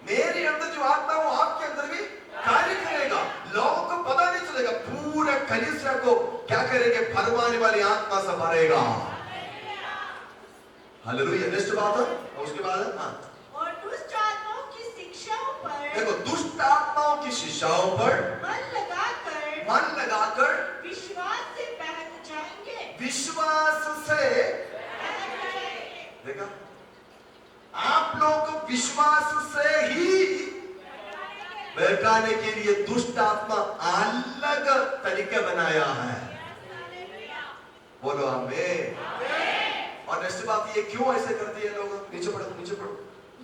मेरे अंदर जो आत्मा है वो आपके अंदर भी कार्य करेगा। लोगों को पता नहीं चलेगा, पूरे कलीसिया को क्या करेंगे? भरमाने वाली आत्मा से भरेगा। हालेलुया। नेक्स्ट बात है, उसके बाद और दुष्ट आत्माओं की शिक्षाओं पर, देखो, दुष्ट आत्माओं की शिक्षाओं पर मन लगाकर विश्वास से बहक जाएंगे। विश्वास से, देखा, आप लोग को विश्वास से ही बहकाने के लिए दुष्ट आत्मा अलग तरीका बनाया है। बोलो आमीन। और नेक्स्ट बात, ये क्यों ऐसे करते हैं लोग? नीचे पढ़ो, नीचे पढ़ो।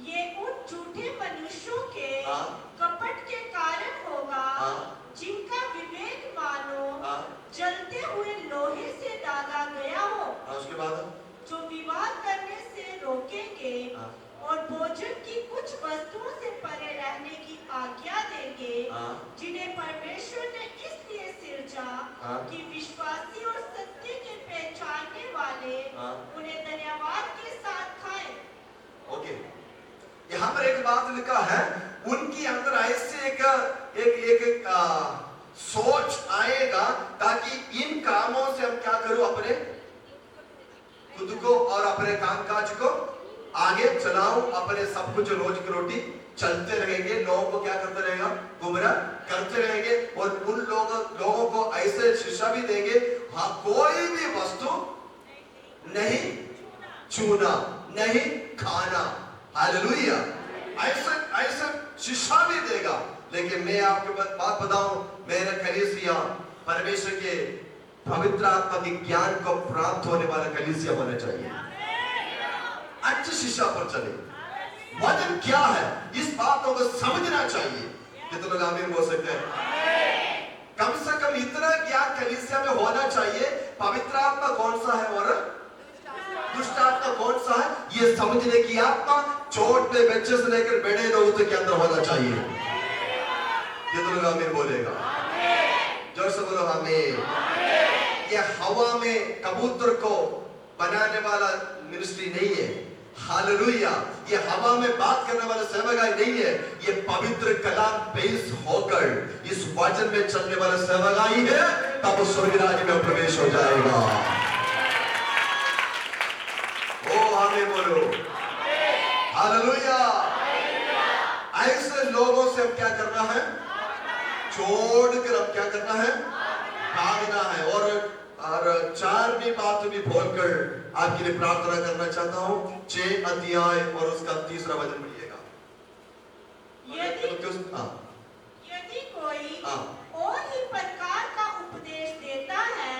ये उन झूठे मनुष्यों के हाँ। कपट के कारण होगा, हाँ। जिनका विवेक मानो हाँ। जलते वस्तुओं से परे रहने की आज्ञा देंगे, हाँ। जिन्हें परमेश्वर ने इसलिए सिरजा हाँ। कि विश्वासी और सत्य के पहचानने वाले हाँ। उन्हें धन्यवाद के साथ खाएं। ओके, यहाँ पर एक बात लिखा है, उनकी अंदर ऐसे एक सोच आएगा ताकि इन कामों से हम क्या करूं, अपने खुद को और अपने कामकाज को आगे चलाऊं, अपने सब कुछ रोज की रोटी चलते रहेंगे, लोगों को क्या करते रहेगा, गुमराह करते रहेंगे, और उन लोगों को ऐसे शिक्षा भी देंगे, हाँ कोई भी वस्तु नहीं छूना, नहीं खाना, हालेलुया, ऐसे शिक्षा भी देगा। लेकिन मैं आपको बात बताऊं, मेरा कलीसिया परमेश्वर के पवित्र आत्मा के ज्ञान को प्राप्त होने वाला कलीसिया होना चाहिए, अच्छी शिक्षा पर चले। वचन क्या है, इस बातों को समझना चाहिए। कितने लोग आमीन बोल सकते हैं? कम से कम इतना ज्ञान कलीसिया में होना चाहिए, पवित्र आत्मा कौन सा है और दुष्ट आत्मा कौन सा है, ये समझने की आत्मा छोटे बच्चे से लेकर बड़े लोगों के अंदर होना चाहिए। कितने लोग आमीन बोलेगा? जोर से बोलो आमीन। ये हवा में कबूतर को बनाने वाला मिनिस्ट्री नहीं है, हालेलुया। ये हवा में बात करने वाला सेवकाई नहीं है, ये पवित्र कलाम पेश होकर इस वचन में चलने वाला सेवकाई है, तब स्वर्ग राज्य में प्रवेश हो जाएगा। ओ आमीन बोलो, हालेलुया। ऐसे लोगों से अब क्या करना है, छोड़कर अब क्या करना है, भागना है। और चारवीं बात भी बोलकर आपके लिए प्रार्थना करना चाहता हूं, 6 अध्याय और उसका 3रा वचन पढ़िएगा। यदि कोई और ही प्रकार का उपदेश देता है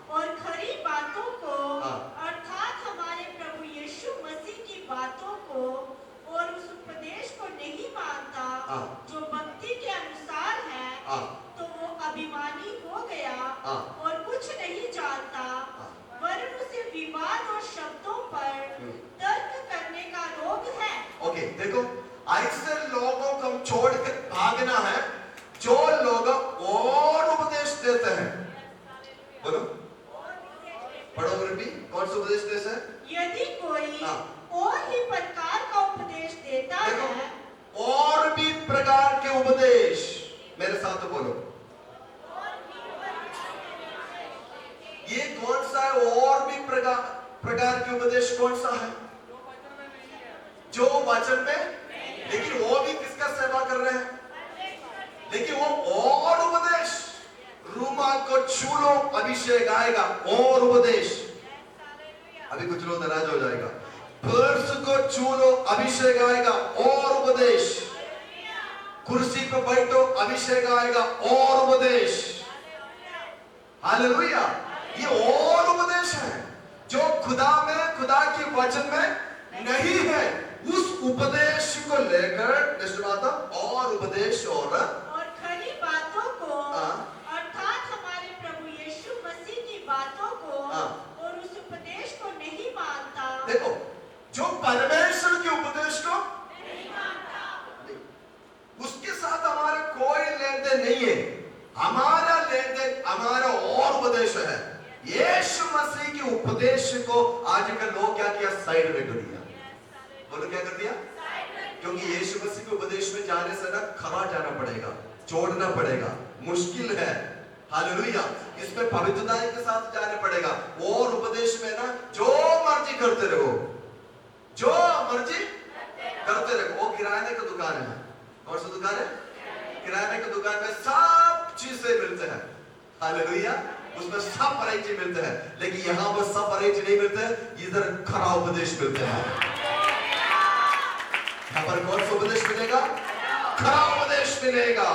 और खरी बातों को अर्थात हमारे प्रभु यीशु मसीह की बातों को और उस उपदेश को नहीं मानता जो भक्ति के अनुसार है, तो वो अभिमानी हो गया और कुछ नहीं जानता, वरन उसे विवाद और शब्दों पर तर्क करने का रोग है। ओके, देखो ऐसे लोगों को हम छोड़कर भागना है जो लोग और उपदेश देते हैं। बोलो, पढ़ो भी, कौन सा उपदेश देते हैं? यदि कोई और ही प्रकार का उपदेश देता है, और भी प्रकार के उपदेश, मेरे साथ बोलो, ये कौन सा है? और भी प्रकार के उपदेश कौन सा है? जो वचन में, लेकिन वो भी किसका सेवा कर रहे हैं? लेकिन वो और उपदेश, रूमाल को छू लो अभिषेक आएगा, और उपदेश। अभी कुछ लोग नाराज हो जाएगा, पर्स को छू लो अभिषेक आएगा, और उपदेश। कुर्सी पर बैठो अभिषेक आएगा, और उपदेश, हालेलुया। ये और उपदेश है जो खुदा में, खुदा के वचन में नहीं है। उस उपदेश को लेकर और उपदेश और खरी बातों को अर्थात हमारे प्रभु यीशु मसीह की बातों को और उस उपदेश को नहीं मानता। देखो, जो परमेश्वर के उपदेश को नहीं मानता, उसके साथ हमारा कोई लेन देन नहीं है। हमारा लेन देन हमारा और उपदेश है। यीशु मसीह के उपदेश को आजकल लोग क्या किया, साइड में कर दिया। बोलो क्या कर दिया? क्योंकि यीशु मसीह के उपदेश में जाने से ना खरा जाना पड़ेगा, छोड़ना पड़ेगा, मुश्किल है, हालेलुया। इसमें पवित्रता के साथ जाने पड़ेगा। और उपदेश में ना जो मर्जी करते रहो, जो मर्जी करते रहो। वो किराने की दुकान है, कौन सी दुकान है? किराने की दुकान में सब चीजें मिलते हैं, हालेलुया। उसमें सब वैरायटी मिलते हैं, लेकिन यहाँ पर सब वैरायटी नहीं मिलते, इधर खरा उपदेश मिलते हैं। यहाँ पर कौन सा उपदेश मिलेगा? खरा उपदेश मिलेगा।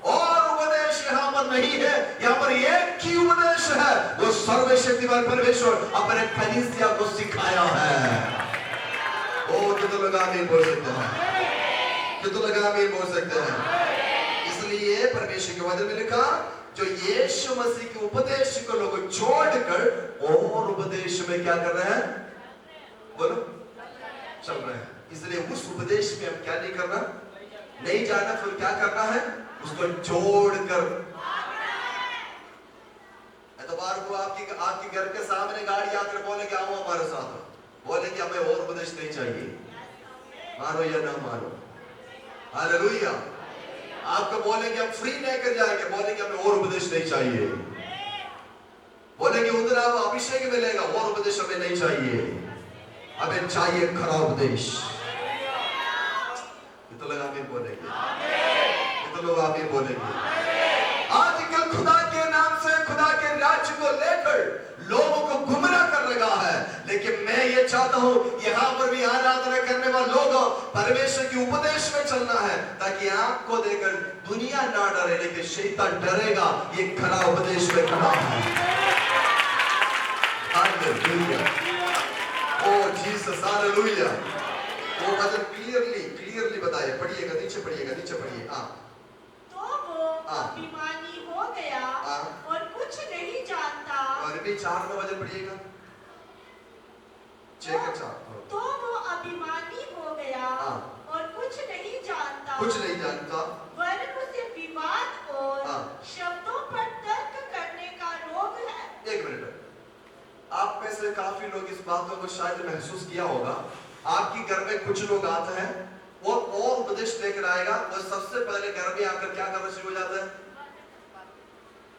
और उपदेश यहाँ पर नहीं है, यहाँ पर एक ही उपदेश है, वो सर्वशक्तिमान परमेश्वर अपने कलीसिया को सिखाया है। ओ कितने लोग आमीन बोल सकते हैं? कितने लोग आमीन बोल सकते हैं? इसलिए परमेश्वर के वचन में लिखा, जो यीशु मसीह के उपदेश को लोग छोड़कर और उपदेश में क्या कर रहे हैं? बोलो, चल रहे हैं। इसलिए उस उपदेश में हम क्या नहीं करना, नहीं जाना, फिर क्या करना है, उसको जोड़कर। एतवार को आपके घर के सामने गाड़ी आकर बोले कि आओ हमारे साथ, बोले कि हमें और उपदेश नहीं चाहिए, मानो या ना मानो, हालेलुया। आपको बोले कि हम फ्री लेकर जाएंगे, बोले कि हमें और उपदेश नहीं चाहिए, बोले कि उधर आप अभिषेक मिलेगा, और उपदेश हमें नहीं चाहिए, हमें चाहिए खरा उपदेश। तो लोग आमीन बोलेंगे, तो लोग आमीन बोलेंगे। आजकल खुदा के नाम से खुदा के राज्य को लेकर लोगों को गुमराह कर रखा है, लेकिन मैं ये चाहता हूं यहां पर भी आराधना करने वाले लोग परमेश्वर के उपदेश में चलना है, ताकि आपको देखकर दुनिया ना डरे, लेकिन शैतान डरेगा। ये खरा उपदेश में खड़ा है। हालेलुया, ओ जीसस, हालेलुया। वो वचन क्लियरली बताइए, पढ़िएगा, नीचे पढ़िए। तो वो अभिमानी हो गया और कुछ नहीं जानता। और भी 4 में वचन पढ़िएगा, 6 का 4। तो वो अभिमानी हो गया और कुछ नहीं जानता, वरन उसे विवाद और शब्दों पर तर्क करने का रोग है। 1 मिनट, आप में से काफी लोग इस बातों को शायद महसूस किया होगा। आपके घर में कुछ लोग आते हैं, वो और उपदेश लेकर आएगा, वो सबसे पहले घर में आकर क्या करना शुरू हो जाता है,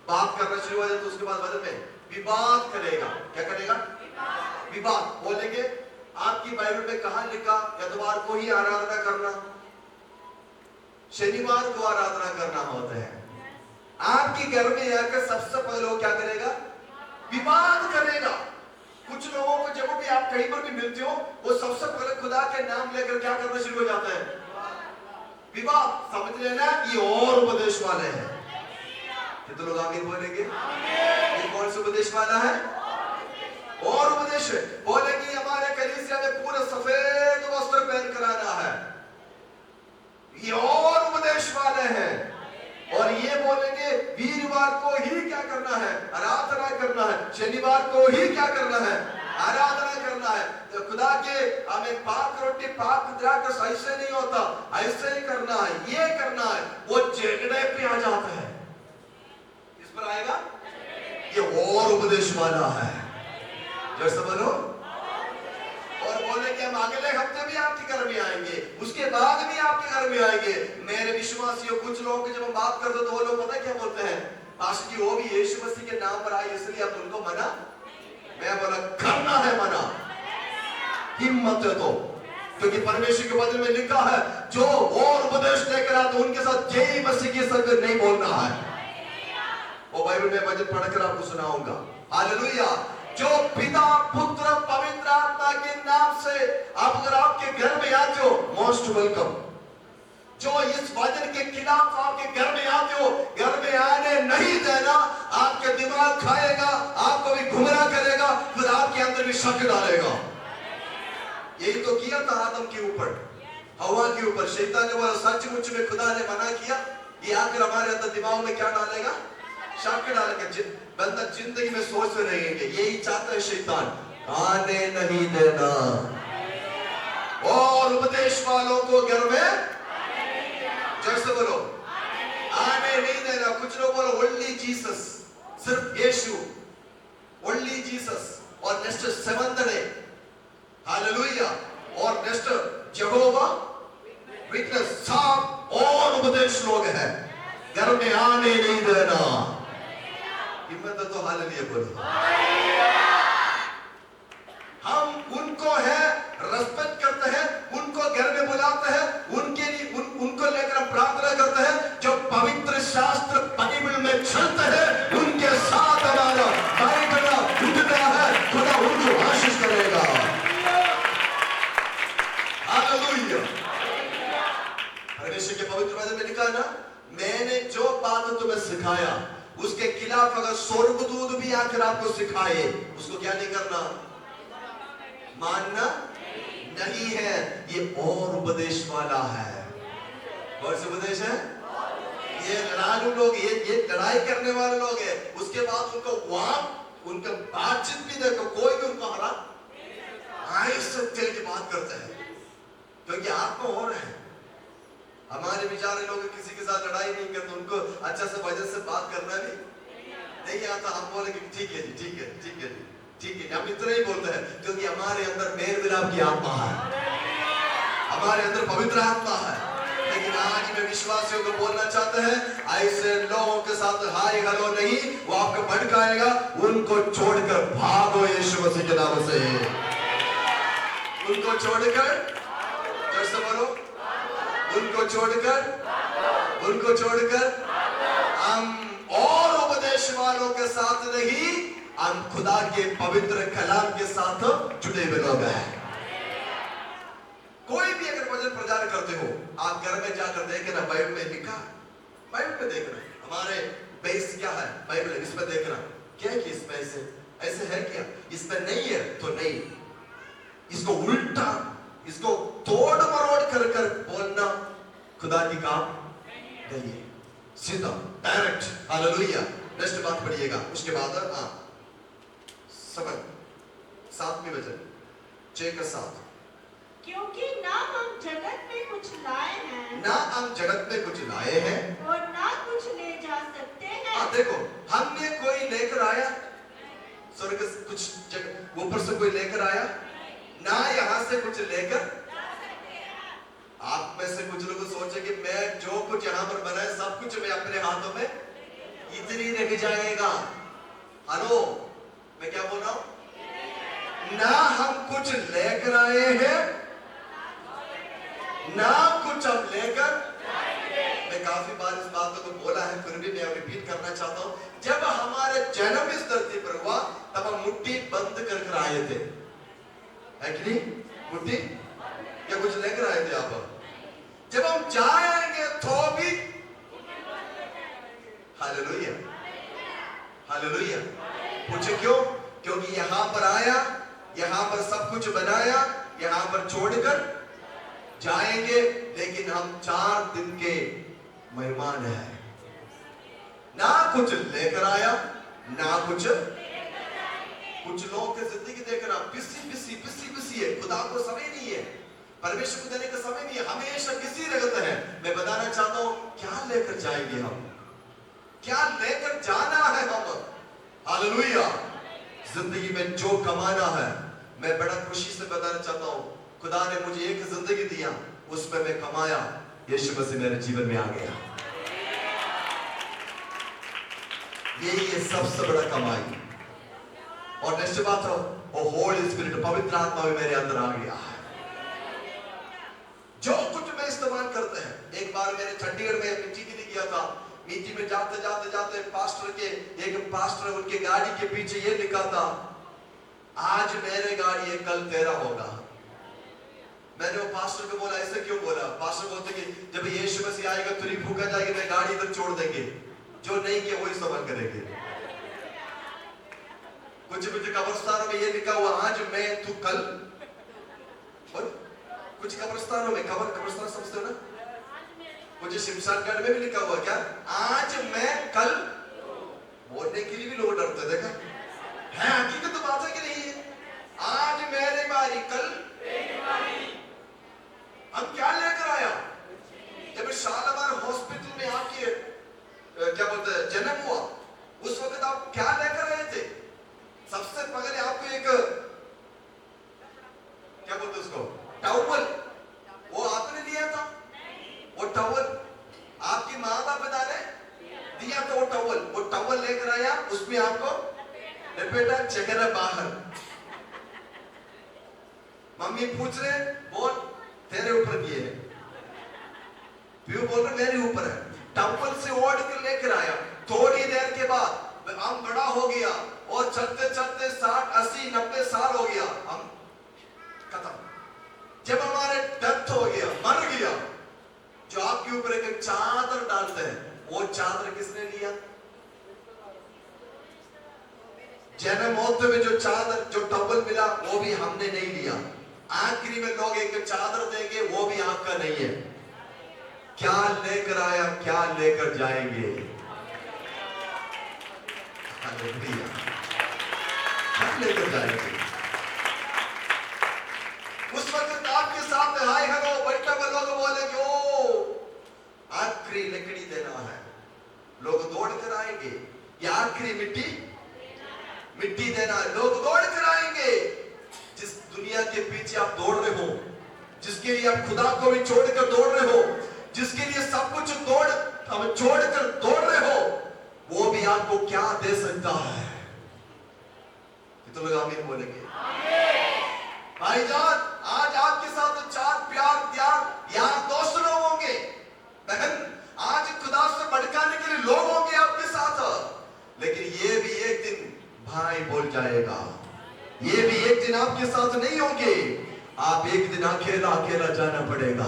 बात करना शुरू हो जाता है। तो उसके बाद वचन में विवाद करेगा। क्या करेगा? विवाद। बोलेंगे आपकी बाइबल में कहां लिखा एतवार को ही आराधना करना, शनिवार को आराधना करना होता है। आपके घर में आकर सबसे पहले वो क्या करेगा? विवाद करेगा। कुछ लोगों को जब भी आप कहीं पर भी मिलते हो, वो सबसे पहले खुदा के नाम लेकर क्या करना शुरू हो जाता है? विवाद। समझ लेना ये और उपदेश वाले हैं। तो लोग आगे बोलेंगे ये कौन सा उपदेश वाला है? और उपदेश है। बोलेंगे हमारे कलीसिया में पूरा सफेद वस्त्र पहन कर आना है, ये और उपदेश वाले हैं। और ये बोलेंगे वीरवार को ही क्या करना है? आराधना करना है। शनिवार को ही क्या करना है? आराधना करना है। तो खुदा के हमें पाक रोटी पाक द्राक्ष ऐसे नहीं होता, ऐसे ही करना है, ये करना है। वो झगड़े पे आ जाता है। किस पर आएगा? ये और उपदेश वाला है। जैसे बोलो, और बोले कि हम अगले हफ्ते भी आपके घर में आएंगे, उसके बाद भी आपके घर में आएंगे। मेरे विश्वासियों, कुछ लोगों की जब हम बात करते तो वो लोग पता क्या बोलते हैं? पास्टर जी वो भी यीशु मसीह के नाम पर आए इसलिए आप उनको मना। मैं बोला करना है मना, हिम्मत है तो, क्योंकि परमेश्वर के वचन में लिखा है जो और उपदेश लेकर आते उनके साथ यही मसीह की संगत नहीं बोलना है। वो बाइबल में वचन पढ़कर आपको सुनाऊंगा। हालेलुया। जो पिता पुत्र पवित्र आत्मा के नाम से आप अगर आपके घर में आते हो, मोस्ट वेलकम। जो इस वचन के खिलाफ आपके घर में आते हो, घर में आने नहीं देना। आपके दिमाग खाएगा, आपको भी गुमराह करेगा, फिर आपके अंदर भी शक डालेगा। यही तो किया था आदम के ऊपर, हवा के ऊपर। शैतान ने बोला सचमुच में खुदा ने मना किया, ये आकर हमारे अंदर दिमाग में क्या डालेगा? शक डालेगा। बंदा जिंदगी में सोचते रहेंगे, यही चाहता है शैतान, आने नहीं देना। और उपदेश वालों को घर में जैसे बोलो आने नहीं देना। कुछ लोग बोलो ओनली जीसस, सिर्फ यीशु, ओनली जीसस। और नेक्स्ट 7th डे, हालेलुया। और नेक्स्ट यहोवा विटनेस। सब और उपदेश लोग हैं, घर में आने नहीं देना। हिम्मत तो हालेलुया बोलो। हम उनको है रेस्पेक्ट करते हैं, उनको घर में बुलाते हैं, उनके लिए उनको लेकर हम प्रार्थना करते हैं। जो पवित्र शास्त्र बाइबल में चलते हैं, उनके साथ हमारा बैठना उठना है। खुदा उनको आशीष करेगा। हालेलुया। परमेश्वर के पवित्र वचन में लिखा है ना, मैंने जो बात तुम्हें सिखाया उसके खिलाफ अगर स्वर्गदूत भी आकर आपको सिखाए, उसको क्या नहीं करना? मानना नहीं है। ये और उपदेश वाला है। कौन सा उपदेश है? ये लड़ाकू लोग, ये लड़ाई करने वाले लोग हैं। उसके बाद उनको वहां उनका बातचीत भी देखो, कोई भी उनको हरा ऐसे चल के बात करते हैं, है, ठीक है, ठीक है, हम इतना ही बोलते हैं क्योंकि हमारे अंदर मेल मिलाप की आत्मा है, हमारे अंदर पवित्र आत्मा है। लेकिन आज मैं विश्वासियों को बोलना चाहता है, ऐसे लोगों के साथ हाय हेलो नहीं, वो आपको भड़काएगा। उनको छोड़कर भागो यीशु मसीह के नाम से। उनको छोड़कर, जैसे बोलो, उनको छोड़कर हम और उपदेश वालों के साथ नहीं, हम खुदा के पवित्र कलाम के साथ जुड़े हुए लोग हैं। कोई भी अगर वचन प्रचार करते हो, आप घर में जाकर देखे ना, बाइबल में लिखा, बाइबल में देखना हमारे बेस क्या है, बाइबल इसमें देखना क्या कि इसमें ऐसे है क्या, इसमें नहीं है तो नहीं, इसको उल्टा, इसको तोड़ मरोड़ कर बोलना खुदा की काम नहीं है, सीधा डायरेक्ट। हालेलुया। नेक्स्ट बात पढ़िएगा, उसके बाद सबक 7वें वचन 6 का 7। क्योंकि ना हम जगत में कुछ लाए हैं, ना हम जगत में कुछ लाए हैं और ना कुछ ले जा सकते हैं। देखो, हमने कोई लेकर आया स्वर्ग से, कुछ ऊपर से कोई लेकर आया ना, यहाँ से कुछ लेकर। आप में से कुछ लोग सोचे कि मैं जो कुछ यहाँ पर बना है सब कुछ मैं अपने हाथों में इतनी रख जाएगा। हेलो, मैं क्या बोल रहा हूं? ना हम कुछ लेकर आए हैं, ना कुछ हम लेकर। मैं काफी बार इस बात को बोला है, फिर भी मैं रिपीट करना चाहता हूं। जब हमारे जन्म इस धरती पर हुआ तब हम मुट्ठी बंद कर आए थे, है कि नहीं? मुट्ठी क्या कुछ लेकर आए थे आप? जब हम जाएंगे तो भी, हालेलुया, हालेलुया। पूछे क्यों? क्योंकि यहां पर आया, यहां पर सब कुछ बनाया, यहां पर छोड़कर जाएंगे। लेकिन हम 4 दिन के मेहमान हैं, ना कुछ लेकर आया ना कुछ। कुछ लोगों की जिंदगी देखना बिसी है, खुदा को समय नहीं है, परमेश्वर को देने का समय नहीं है, हमेशा बिजी रहते हैं। मैं बताना चाहता हूं, क्या लेकर जाएंगे हम, क्या लेकर जाना है हम? हालेलुया। जिंदगी में जो कमाना है, मैं बड़ा खुशी से बताना चाहता हूं, खुदा ने मुझे एक जिंदगी दिया, उसमें मैं कमाया, यीशु मसीह मेरे जीवन में आ गया। यही है सबसे बड़ा कमाई। और नेक्स्ट बात है, वो होली स्पिरिट, पवित्र आत्मा भी मेरे अंदर आ गया है। जो कुछ मैं इस्तेमाल करते हैं, एक बार मैंने चंडीगढ़ में मीटिंग के लिए गया था, मीटिंग में जाते एक पास्टर उनके गाड़ी के पीछे ये लिखा था, आज मेरे गाड़ी है कल तेरा होगा। मैंने वो पास्टर को बोला, ऐसे क्यों बोला? पास्टर बोलते कि जब यीशु मसीह आएगा तुरी फूका जाएगी, मैं गाड़ी इधर छोड़ देंगे, जो नहीं किया वही इस्तेमाल करेंगे। कुछ कब्रिस्तानों में ये लिखा हुआ, आज मैं तू कल। और कुछ कब्रिस्तानों में, कब्रिस्तान समझते हो ना, मुझे शमशान घाट में भी लिखा हुआ क्या, आज मैं कल। बोलने के लिए भी लोग डरते, देखा है, हकीकत तो बात है कि नहीं है? आज मेरी बारी कल तेरी बारी। हम क्या लेकर आया? जब शालामार हॉस्पिटल में आपकी क्या बोलते हैं जन्म हुआ, उस वक्त आप क्या लेकर आए थे? सबसे पहले आपको एक क्या बोलते उसको, टॉवल, वो आपने दिया था। वो टॉवल आपकी माँ बाप ने दिया था, वो टॉवल लेकर आया, उसमें आपको लपेटा, चेहरा बाहर। मम्मी पूछ रहे, बोल तेरे ऊपर किए है, प्यू बोल रहे मेरे ऊपर है। टॉवल से ओढ़ कर लेकर आया। थोड़ी देर के बाद हम बड़ा हो गया और चलते 60, 80, 90 साल हो गया, हम खत्म। जब हमारे डेथ हो गया, मर गया, जो आपके ऊपर एक चादर डालते हैं, वो चादर किसने लिया? जन्म होते हुए जो चादर, जो टॉवल मिला, वो भी हमने नहीं लिया। आखिरी में लोग एक चादर देंगे, वो भी आपका नहीं है। क्या लेकर आया, क्या लेकर जाएंगे? हालेलुया। क्या लेकर जाएंगे? उस वक्त आपके साथ हाय हेलो बैठा हुआ लोग बोलेंगे, ओ आखिरी लकड़ी देना है, लोग दौड़ कर आएंगे, ये आखिरी मिट्टी मिट्टी देना, लोग दौड़ कर आएंगे। जिस दुनिया के पीछे आप दौड़ रहे हो, जिसके लिए आप खुदा को भी छोड़कर दौड़ रहे हो, जिसके लिए सब कुछ छोड़कर दौड़ रहे हो, वो भी आपको क्या दे सकता है? तो लोग आमीन बोलेंगे। भाईजान, आज आपके साथ तो चार प्यार त्याग यार दोस्त लोग होंगे। बहन, आज खुदा से भटकाने के लिए लोग होंगे आपके साथ, लेकिन ये भी एक दिन भाई बोल जाएगा। ये भी एक दिन आपके साथ नहीं होंगे। आप एक दिन अकेला अकेला जाना पड़ेगा।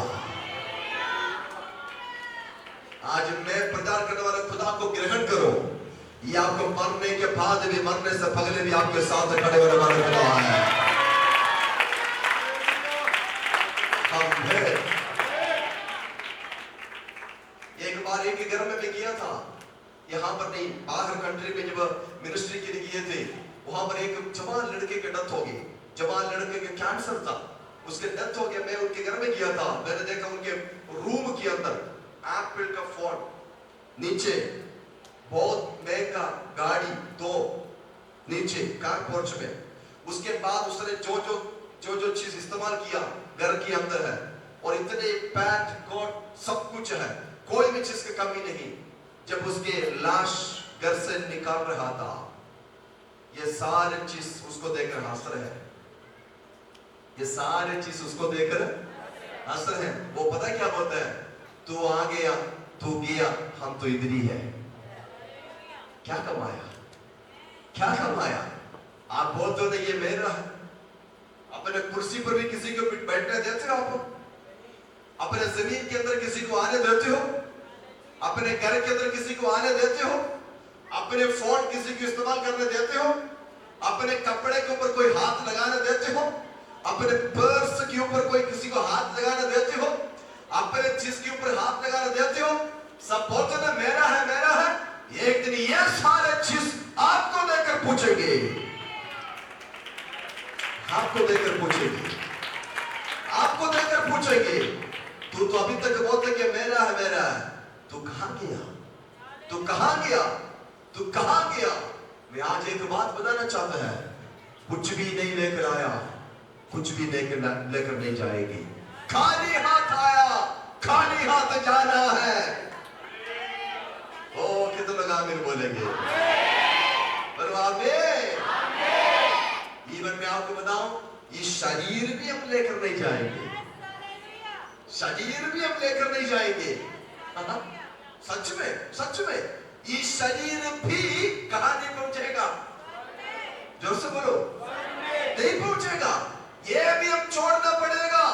आज मैं प्रचार करने वाला खुदा को ग्रहण करो। ये आपको मरने के बाद भी, मरने से पहले भी आपके साथ खड़े होने वाला खुदा है। हम है। एक बार एक घर में मैं गया था, यहाँ पर नहीं, बाहर कंट्री में जब मिनिस्ट्री के लिए गए थे, वहां पर एक जवान लड़के की डेथ हो गई। जवान लड़के के कैंसर था, उसके डेथ हो गया। मैं उनके घर में गया था, मैंने देखा उनके रूम के अंदर एप्पल का फोन, नीचे बहुत महंगा गाड़ी, दो नीचे कार पोर्च में। उसके बाद उसने जो चीज इस्तेमाल किया घर के अंदर है, और इतने पैंट कोट सब कुछ है, कोई भी चीज की कमी नहीं। जब उसके लाश घर से निकाल रहा था, ये सारे चीज उसको देखकर हंस रहे हैं। ये सारे चीज उसको देखकर हंस रहे हैं। वो पता क्या बोलता है? तू आ गया, तू गया, हम तो इधर ही है। क्या कमाया? क्या कमाया? आप बोलते हो ना ये मेरा है। अपने कुर्सी पर भी किसी को बैठने देते हो? आप अपने जमीन के अंदर किसी को आने देते हो? अपने घर के अंदर किसी को आने देते हो? अपने फोन किसी को इस्तेमाल करने देते हो? अपने कपड़े के ऊपर कोई हाथ लगाने देते हो? अपने पर्स के ऊपर कोई किसी को हाथ लगाने देते हो? अपने चीज के ऊपर हाथ लगाने देते हो? सब बोलते ना मेरा है, मेरा है। एक दिन ये सारे चीज आपको देकर पूछेंगे, आपको देकर पूछेंगे, आपको देकर पूछेंगे। तू तो अभी तक बोलते कि मेरा है, मेरा है। तू कहां गया? तू कहां गया? तू कहां गया? मैं आज एक बात बताना चाहता है, कुछ भी नहीं लेकर आया, कुछ भी लेकर नहीं जाएगी। खाली हाथ आया, खाली हाथ जाना है। ओ कितने लोग आमीन बोलेंगे? इवन मैं आपको बताऊं, ये शरीर भी हम लेकर नहीं जाएंगे, शरीर भी हम लेकर नहीं जाएंगे। सच में, सच में ये शरीर भी कहां नहीं पहुंचेगा? जोर से बोलो, नहीं पहुंचेगा। ये भी हम छोड़ना पड़ेगा।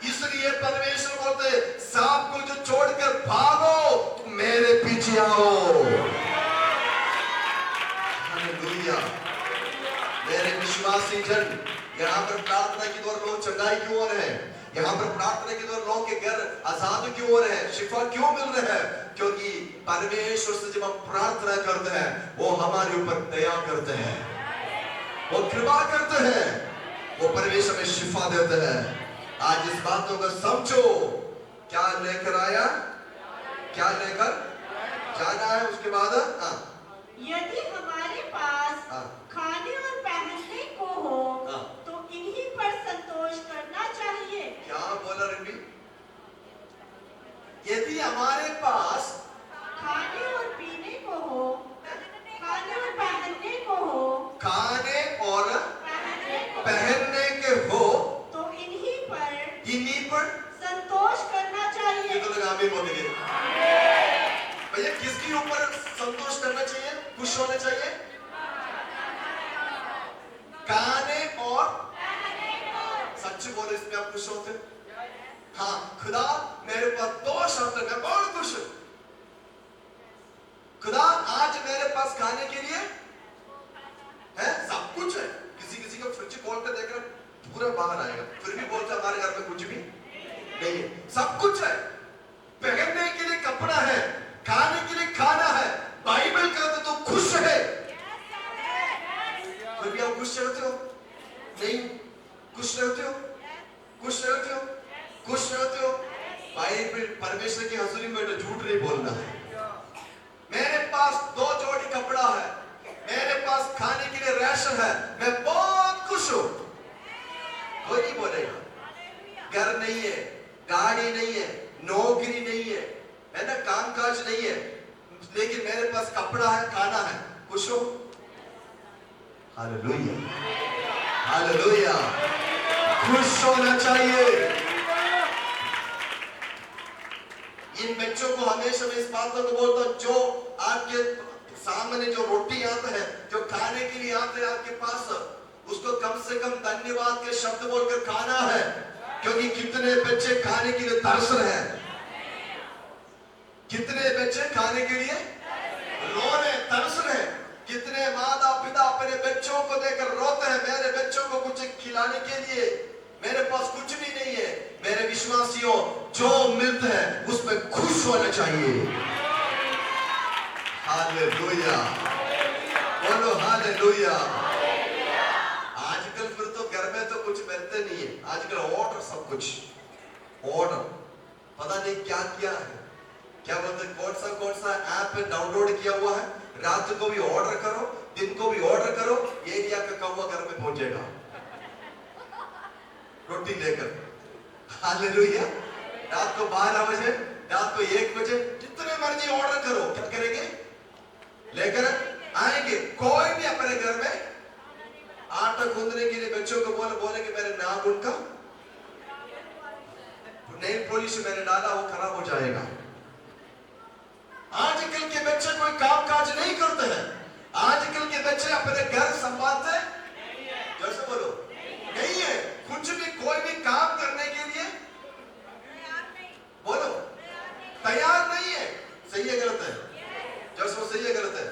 इसलिए परमेश्वर बोलते, सांप को जो छोड़कर भागो, मेरे पीछे आओ। हालेलुया। मेरे विश्वासी जन, यहाँ पर प्रार्थना की द्वारा लोग चंगाई की ओर है। यहाँ पर प्रार्थना के द्वारा लोगों के घर आजाद की ओर है, शिफा क्यों मिल रहा है? क्योंकि परमेश्वर से जब हम प्रार्थना करते हैं, वो हमारे ऊपर दया करते हैं, वो कृपा करते हैं, वो परमेश्वर में शिफा देते हैं। आज इस बातों को समझो। क्या लेकर आया, क्या लेकर जाना है? उसके बाद यदि हमारे पास खाने और पहनने को हो, तो इन्हीं पर संतोष करना चाहिए। क्या बोला रवि? यदि हमारे पास खाने और पीने को हो, खाने और पहनने को हो, खाने और पहनने के हो, तो इन्हीं पर संतोष करना चाहिए। तो लोग आमीन बोलेंगे। भैया किसके ऊपर संतोष करना चाहिए, खुश होना चाहिए? खाने और सच बोले, इसमें आप खुश होते? हाँ, खुदा मेरे पास 2 शब्द है, मैं बहुत खुश हूं। खुदा आज मेरे पास खाने के लिए है, सब कुछ है। किसी का फ्रिज खोल कर देख रहे पूरा बाहर आएगा, फिर भी बोलते हमारे घर में कुछ भी नहीं है। सब कुछ है, पहनने के लिए कपड़ा है, खाने के लिए खाना है। बाइबल कहते तो खुश है। फिर भी आप खुश रहते हो? नहीं खुश रहते हो? खुश रहते हो? खुश रहते हो? बाइबल परमेश्वर की हजूरी में झूठ नहीं बोलना है। मेरे पास 2 जोड़ी कपड़ा है, मेरे पास पास खाने के लिए राशन है, मैं बहुत खुश हूं। कोई नहीं बोलेगा। घर नहीं है, गाड़ी नहीं है, नौकरी नहीं है ना, कामकाज नहीं है, लेकिन मेरे पास कपड़ा है, खाना है, खुश हो? Hallelujah, hallelujah. खुश होना चाहिए। इन बच्चों को हमेशा मैं इस बातों को बोलता हूं, जो आपके सामने जो रोटी आता है, जो खाने के लिए आते हैं आपके पास, उसको कम से कम धन्यवाद के शब्द बोलकर खाना है, क्योंकि कितने बच्चे खाने के लिए तरस रहे हैं। कितने बच्चे खाने के लिए रो रहे, तरस रहे। कितने माता पिता अपने बच्चों को देखकर रोते हैं, मेरे बच्चों को कुछ खिलाने के लिए मेरे पास कुछ भी नहीं है। मेरे विश्वासियों, जो मिलता है उसमें खुश होना चाहिए। हालेलुया, बोलो हालेलुया। आजकल फिर तो घर में तो कुछ मिलते नहीं है, आजकल ऑर्डर, सब कुछ ऑर्डर, पता नहीं क्या क्या है, क्या बोलते, कौन सा ऐप डाउनलोड किया हुआ है, रात को भी ऑर्डर करो, दिन को भी ऑर्डर करो, एरिया का कौवा घर में पहुंचेगा रोटी लेकर। हालेलुया। रात को 12 बजे, रात को 1 बजे, जितने मर्जी ऑर्डर करो, क्या करेंगे? लेकर आएंगे। कोई भी अपने घर में आटा गूंदने के लिए बच्चों को बोलेंगे मेरे नाखून का नेल पॉलिश मैंने डाला, वो खराब हो जाएगा। आजकल के बच्चे कोई काम काज नहीं करते हैं। आजकल के बच्चे अपने घर संभालते जैसे बोलो नहीं है, कुछ भी कोई भी काम करने के लिए बोलो तैयार नहीं है। सही है गलत है? जैसे वो सही है गलत है?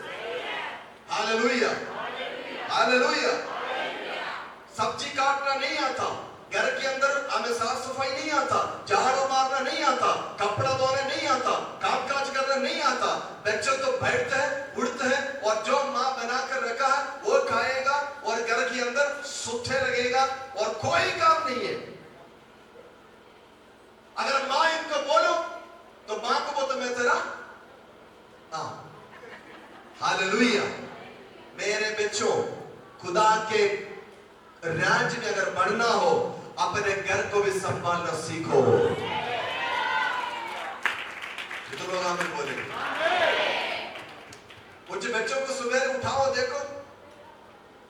Hallelujah, hallelujah. सब्जी काटना नहीं आता, घर के अंदर हमें साफ सफाई नहीं आता, झाड़ू मारना नहीं आता, कपड़ा धोना नहीं आता, कामकाज करना नहीं आता। बच्चे तो बैठते हैं, उड़ते हैं, और जो माँ बनाकर रखा है वो खाएगा, और घर के अंदर सूखे लगेगा, और कोई काम नहीं है। अगर माँ इनको बोलो तो माँ को बोलते मैं तेरा हालेलुया। मेरे बच्चों, खुदा के राज्य में अगर बढ़ना हो, अपने घर को भी संभालना सीखो। तो लोग आमीन बोलेंगे। कुछ बच्चों को सुबह उठाओ, देखो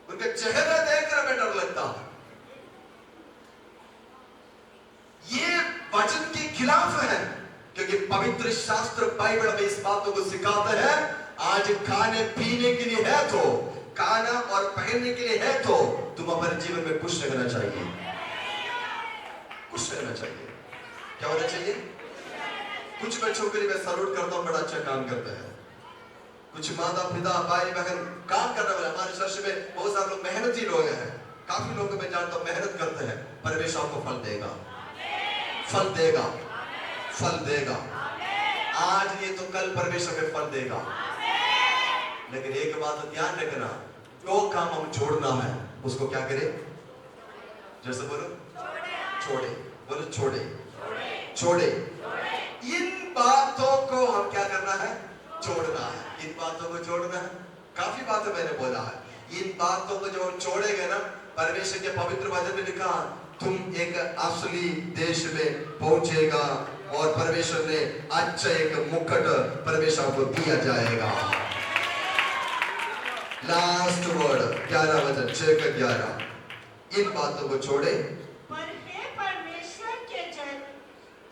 उनके चेहरे देखकर हमें डर लगता है। ये वचन के खिलाफ है, क्योंकि पवित्र शास्त्र बाइबल में इस बातों को सिखाते हैं। आज खाने पीने के लिए है तो, खाना और पहनने के लिए है तो, तुम अपने जीवन में खुश रहना चाहिए। खुश रहना चाहिए। क्या होना चाहिए? कुछ बच्चों के लिए मैं सैल्यूट करता हूं, बड़ा अच्छा काम करते हैं। कुछ माता पिता भाई बहन काम करने वाले, हमारे चर्च में बहुत सारे लोग मेहनती लोग हैं। काफी लोग मैं जानता हूं मेहनत करते हैं। परमेश्वर आपको फल देगा, फल देगा, फल देगा। आज नहीं तो कल परमेश्वर में फल देगा। लेकिन एक बात ध्यान रखना, जो काम हम छोड़ना है उसको क्या करें? जैसे बोलो छोड़े, बोलो छोड़े, छोड़े। इन बातों को हम क्या करना है? छोड़ना है। इन बातों को छोड़ना है। काफी बातें मैंने बोला है। इन बातों को जो छोड़ेगा ना, परमेश्वर के पवित्र वचन में लिखा, तुम एक असली देश में पहुंचेगा, और परमेश्वर ने अच्छा एक मुकुट परमेश्वर को दिया जाएगा। लास्ट वर्ड 11 वचन 6 का 11। इन बातों को छोड़े। पर हे परमेश्वर के जन,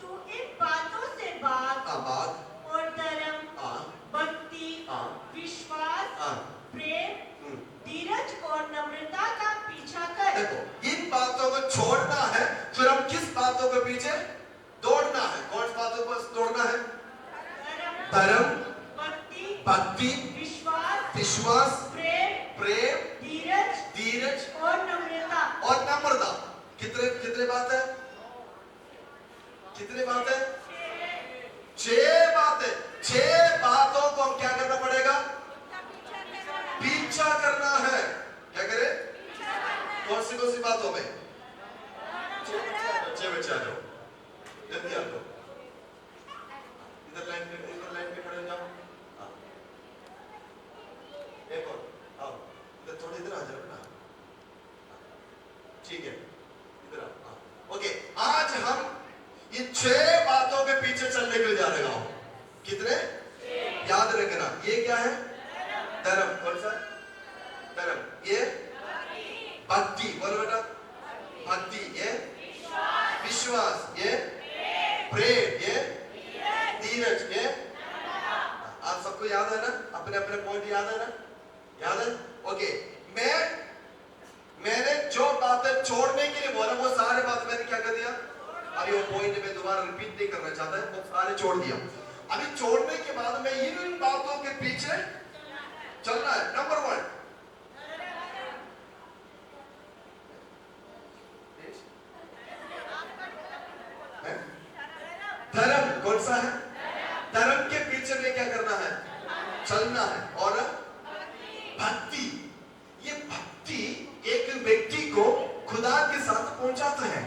तू इन बातों से बात और धर्म, भक्ति, विश्वास, प्रेम, धीरज और नम्रता का पीछा कर। देखो, इन बातों को छोड़ना है, फिर हम किस बातों के पीछे दौड़ना है? कौन सी बातों पर दौड़ना है? धर्म, भक्ति, विश्वास, प्रेम, धीरज और नम्रता। कितने बात है? कितने बात है? 6 बातें। 6 बातों को हम क्या करना पड़ेगा? पीछा करना है। क्या करें? कौन सी बातों में? 6 बच्चे आ जाओ, जल्दी आ जाओ। इधर लाइन पे खड़े हो जाओ। एक और आओ। तो इधर आ जाओ ना, ठीक है, इधर आओ। ओके, आज हम ये 6 बातों के पीछे चलने के लिए जा रहे हो। कितने? याद रखना, ये क्या है? धर्म। कौन सा धर्म? ये भक्ति। बोलो बेटा, भक्ति। ये विश्वास। ये प्रेम। ये धीरज। ये आप सबको याद है ना? अपने अपने पॉइंट याद है ना? याद है? ओके, मैंने जो बातें छोड़ने के लिए बोला वो सारे बात मैंने क्या कर दिया? अभी वो पॉइंट में दोबारा रिपीट नहीं करना चाहता है, वो सारे छोड़ दिया। अभी छोड़ने के बाद में इन बातों के पीछे चलना है। नंबर 1, धर्म। कौन सा है? धर्म के पीछे में क्या करना है? चलना है। और भक्ति। ये भक्ति एक व्यक्ति को खुदा के साथ पहुंचाता है।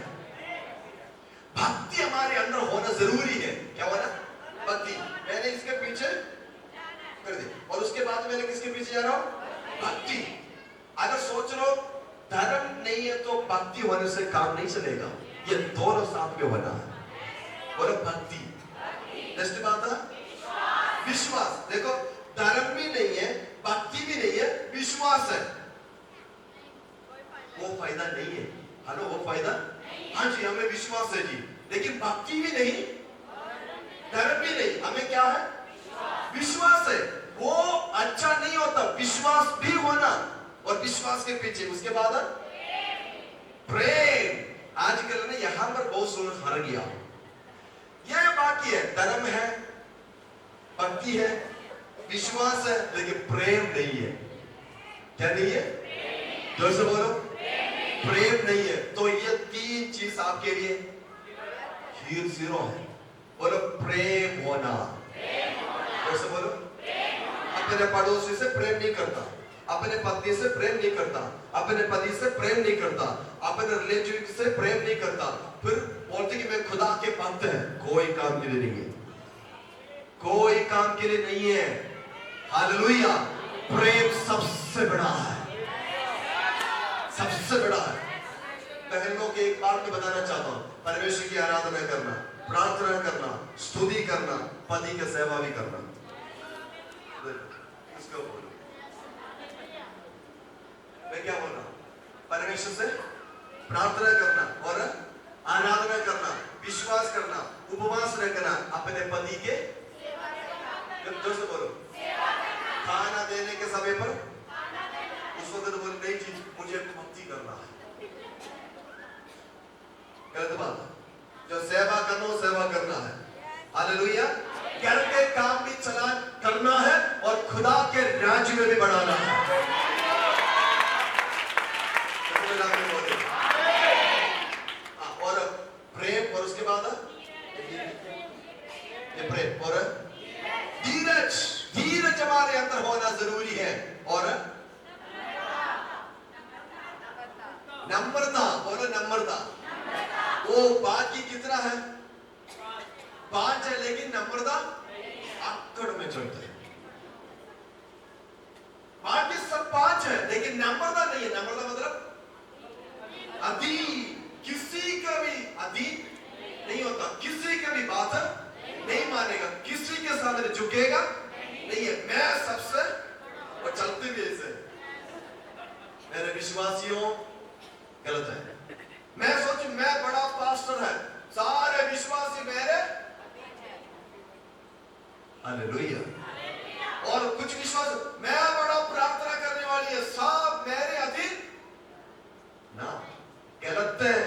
भक्ति हमारे अंदर होना जरूरी है। क्या होना? भक्ति। मैंने इसके पीछे कर दी और उसके बाद मैंने किसके पीछे जा रहा हूं? भक्ति। अगर सोच लो धर्म नहीं है तो भक्ति होने से काम नहीं चलेगा, ये दोनों साथ में होना है। और भक्ति। नेक्स्ट बात है विश्वास। देखो, धर्म भी नहीं है, भक्ति भी नहीं है, विश्वास है। वो फायदा नहीं है। हेलो, वो फायदा? हाँ जी, हमें विश्वास है जी, लेकिन भक्ति भी नहीं, धर्म भी नहीं, हमें क्या है? विश्वास है। वो अच्छा नहीं होता, विश्वास भी होना। और विश्वास के पीछे उसके बाद प्रेम। आजकल ने यहां पर बहुत सुन हर गया। यह बाकी है, धर्म है, भक्ति है, विश्वास है, लेकिन प्रेम नहीं है। क्या नहीं है? जोर से बोलो, प्रेम नहीं है। तो ये 3 चीज आपके लिए जीरो है। बोलो, प्रेम होना। जोर से बोलो, अपने पड़ोसी से प्रेम नहीं करता, अपने पत्नी से प्रेम नहीं करता, अपने पति से प्रेम नहीं करता, अपने रिलेटिव से प्रेम नहीं करता, फिर बोलते कि मैं खुदा के भक्त है। कोई काम के लिए नहीं है, कोई काम के लिए नहीं है। हालेलुया। प्रेम सबसे बड़ा है, सबसे बड़ा है। बहनों के एक बात मैं बताना चाहता हूं, परमेश्वर की आराधना करना, प्रार्थना करना, स्तुति करना, पति की सेवा भी करना। इसको बोलो, मैं क्या बोल रहा हूं? परमेश्वर से प्रार्थना करना और आराधना करना, विश्वास करना, उपवास रखना, अपने पति के जोर से बोलो, खाना देने के समय पर उस वक्त तो बोले नहीं जी, मुझे भक्ति करना है। गलत बात। जो सेवा करना, सेवा करना है। हालेलुया। घर के काम भी चला करना है और खुदा के राज्य में भी बढ़ाना है। और प्रेम, और उसके बाद ये प्रेम और धीरज। धीरज हमारे अंदर होना जरूरी है। और नम्रता। बोलो, नम्रता। वो बाकी कितना है? 5 है, लेकिन नम्रता अक्कड़ में चलता है। बाकी सब 5 है, लेकिन नम्रता नहीं है। नम्रता मतलब अधीन। किसी का भी अधीन नहीं होता, किसी का भी बात नहीं मानेगा, किसी के सामने झुकेगा नहीं है। मैं सबसे, और चलते भी ऐसे। मेरे विश्वासियों, गलत है। मैं सोचूं मैं बड़ा पास्टर है, सारे विश्वासी मेरे, हालेलुया। और कुछ विश्वास, मैं बड़ा प्रार्थना करने वाली है, सब मेरे अधीन ना। गलत है।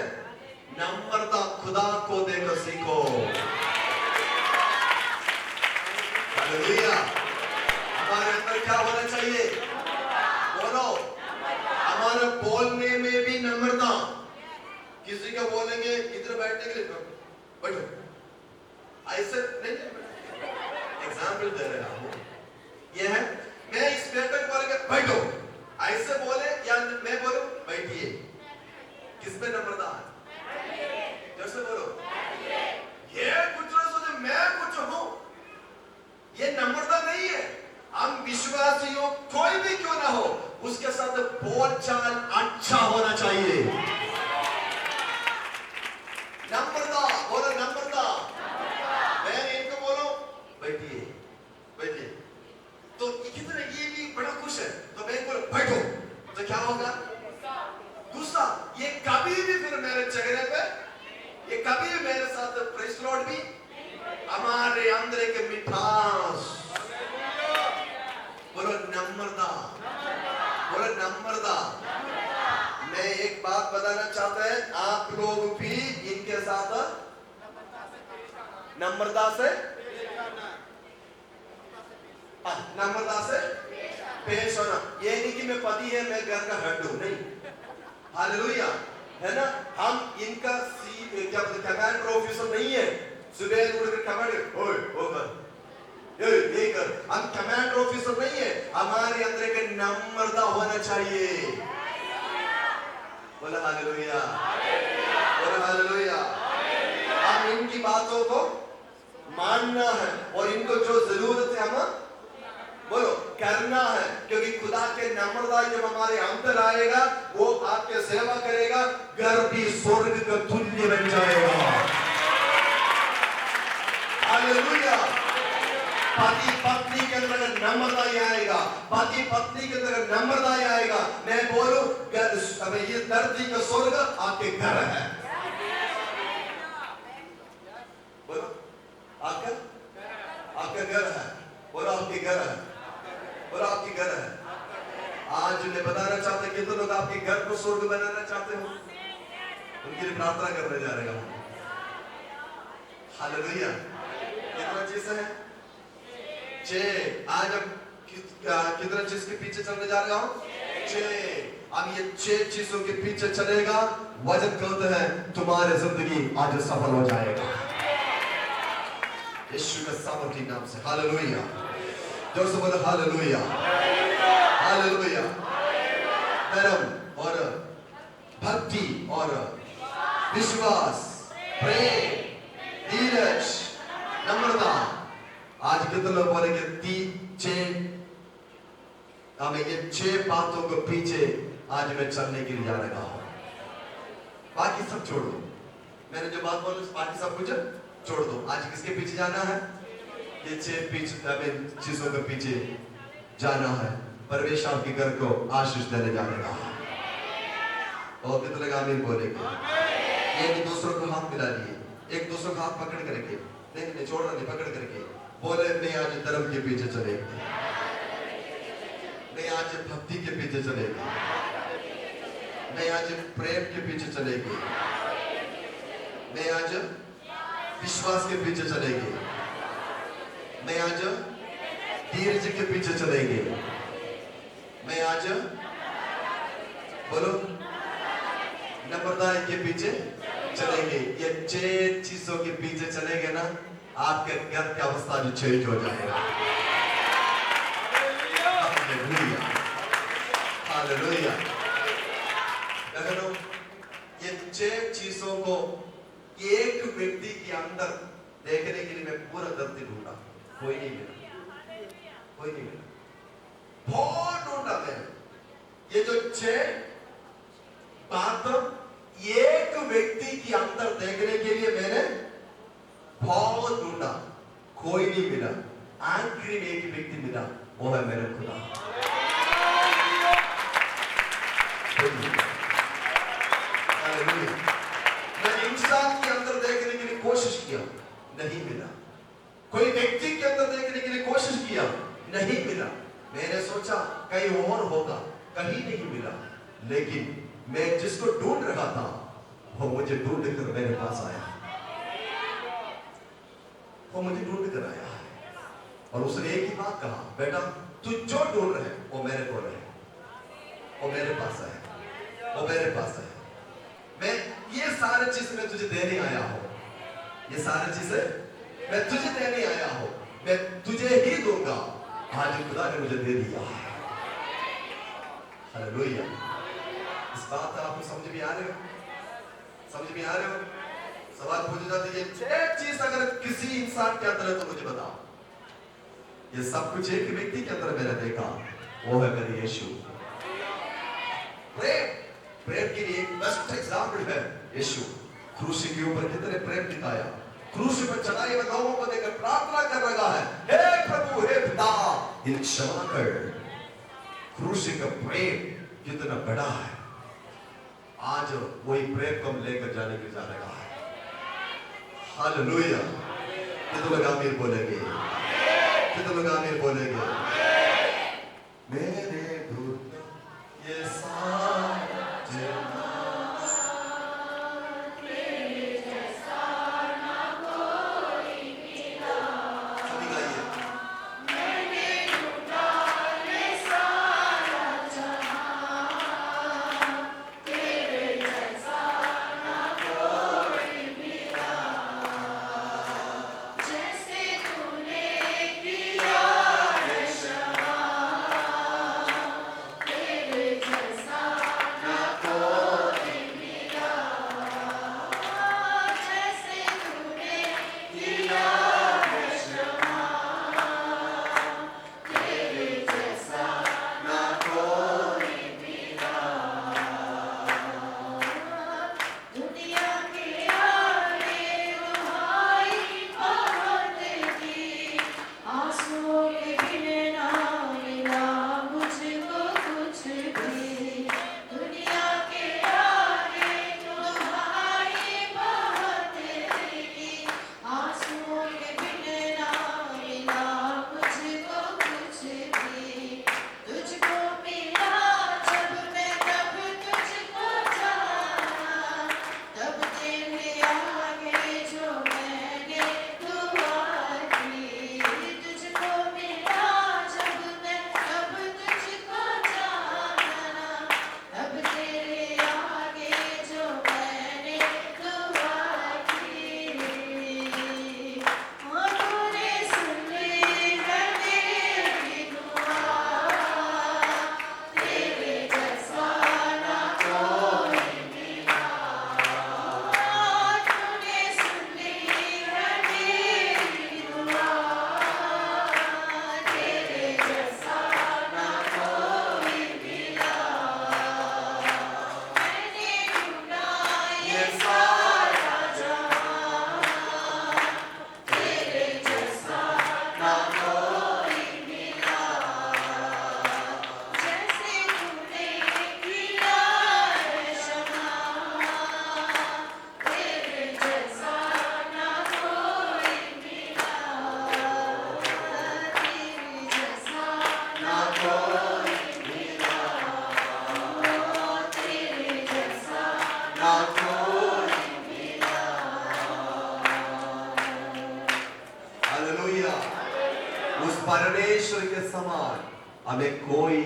नम्रता खुदा को देकर सीखो। हालेलुया। हमारे अंदर क्या होना चाहिए? बोलो, हमारे बोलने में भी नम्रता। किसी का बोलेंगे इधर बैठने के लिए, बैठो, ऐसे नहीं। एग्जाम्पल दे रहा हूं, यह है, मैं इस बैठक बोलेंगे बैठो, ऐसे बोले, या मैं बोलूं बैठिए। किस पे नम्रता है? जैसे बोलो, ये कुछ ना सोचे मैं कुछ हूं, ये नम्रता नहीं है। हम विश्वासियों कोई भी क्यों ना हो, उसके साथ अच्छा होना चाहिए। नम्रता, बोलो नम्रता। मैं इनको बोलो बैठिए बैठिए, तो कितने ये भी बड़ा खुश है, तो मैं बोलो बैठो, तो क्या होगा? गुस्सा। ये कभी भी फिर मेरे झगड़े पे, ये कभी भी मेरे साथ प्रेस लॉर्ड भी, हमारे अंदर एक मिठास, बोलो नम्रता, बोलो नम्रता। मैं एक बात बताना चाहता है, आप लोग भी इनके साथ नम्रता से पेश होना। ये नहीं कि मैं पति है मैं घर का हेड हूं, नहीं। हालेलुया, है ना। हम इनका कमांडर ऑफिसर नहीं है, सुबह उठकर कमांडर ओए ओए ये कर, हम कमांडर ऑफिसर नहीं है। हमारे अंदर एक नम्रता होना चाहिए। बोला हालेलुया, बोला हालेलुया। हम इनकी बातों को मानना है और इनको जो जरूरत है हम बोलो करना है, क्योंकि खुदा के नम्रता जब हमारे अंदर आएगा, वो आपके सेवा करेगा, घर भी स्वर्ग का तुल्य बन जाएगा। हालेलुया। पति पत्नी के अंदर नम्रता आएगा, पति पत्नी के अंदर नम्रता आएगा, मैं बोलूं ये धरती का स्वर्ग आपके घर है। बोलो आपका घर है, बोलो आपके घर है, बोलो आपके घर है। आज मैं बताना चाहते हैं कितने लोग आपके घर को स्वर्ग बनाना चाहते हो, उनके लिए प्रार्थना करने जा रहे हैं। हालेलुया। कितना चीज है? 6। आज अब कितना चीज के पीछे चलने जा रहा हूं? 6। अब ये 6 चीजों के पीछे चलेगा, वजन कहते हैं तुम्हारे जिंदगी आज सफल हो जाएगा यीशु के सामर्थ्य नाम से। हालेलुया, जोर से बोलो हालेलुया, हालेलुया। धर्म और भक्ति और विश्वास, प्रेम, धीरज, नम्रता। आज कितने लोग बोलेंगे 6 हमें ये 6 बातों को पीछे आज मैं चलने के लिए जा रहा हूं। बाकी सब छोड़ो, मैंने जो बात बोली बाकी सब कुछ छोड़ दो। आज किसके पीछे जाना है? ये 6 चीजों के पीछे जाना है। परमेश्वर आपके घर को आशीष देने जा रहा है। और कितने लोग आमीन बोलेंगे? एक दूसरों को हाथ मिला लिए, एक दूसरों का हाथ पकड़ करके, नहीं छोड़ना नहीं, पकड़ करके बोले मैं आज धर्म के पीछे चलेंगे, मैं आज भक्ति के पीछे चलेंगे, मैं आज प्रेम के पीछे चलेंगे, मैं आज विश्वास के पीछे चलेंगे, मैं आज धीरज के पीछे चलेंगे, मैं आज बोलो नम्रता के पीछे चलेंगे। ये 6 चीजों के पीछे चलेंगे ना, आपके घर की अवस्था जो चेंज हो जाएगा। Hallelujah, hallelujah. ये 6 चीजों को एक व्यक्ति के अंदर देखने के लिए मैं पूरा धरती ढूंढा, कोई नहीं मिला, कोई नहीं मिला, बहुत ढूंढा मैंने। ये जो 6 बात एक व्यक्ति के अंदर देखने के लिए मैंने बहुत ढूंढा, कोई नहीं मिला। आखिरी में एक व्यक्ति मिला, वो है मेरे खुदा। मैंने इंसान के अंदर देखने के लिए कोशिश किया, नहीं मिला। कोई व्यक्ति के अंदर देखने के लिए कोशिश किया, नहीं मिला। मैंने सोचा कहीं और होगा, कहीं नहीं मिला। लेकिन मैं जिसको ढूंढ रहा था वो मुझे ढूंढ कर मेरे पास आया, वो मुझे ढूंढ कर आया और उसने एक ही बात कहा, बेटा तू जो ढूंढ रहे वो मेरे को है, वो मेरे पास है, वो मेरे पास है। मैं ये सारे चीज मैं तुझे देने आया हूं, ये सारी चीजें मैं तुझे देने आया हूं, मैं तुझे ही दूंगा। आज खुदा ने मुझे दे दिया। हालेलुया। इस बात आपको समझ में आ रहे हो? समझ में आ रहे हो? सवाल पूछे जाते हैं 6 चीज अगर किसी इंसान के अंदर है तो मुझे बताओ। ये सब कुछ एक व्यक्ति के अंदर मैंने देखा, वो है मेरे यीशु। प्रेम, प्रेम के लिए एक बेस्ट एग्जाम्पल है यीशु। क्रूसी के ऊपर कितने प्रेम दिखाया, क्रूसी पर चढ़ाई हुए लोगों को देखकर प्रार्थना कर रहा है, हे प्रभु, हे पिता, इन्हें क्षमा कर। क्रूसी का प्रेम कितना बड़ा है। आज वही प्रेम को हम लेकर जाने के जा रहा है। हालेलुया। कितने लोग आमीन बोलेंगे? कितने लोग आमीन बोलेंगे? मेरे दूर ये सारा जहां उस परमेश्वर के समान हमें कोई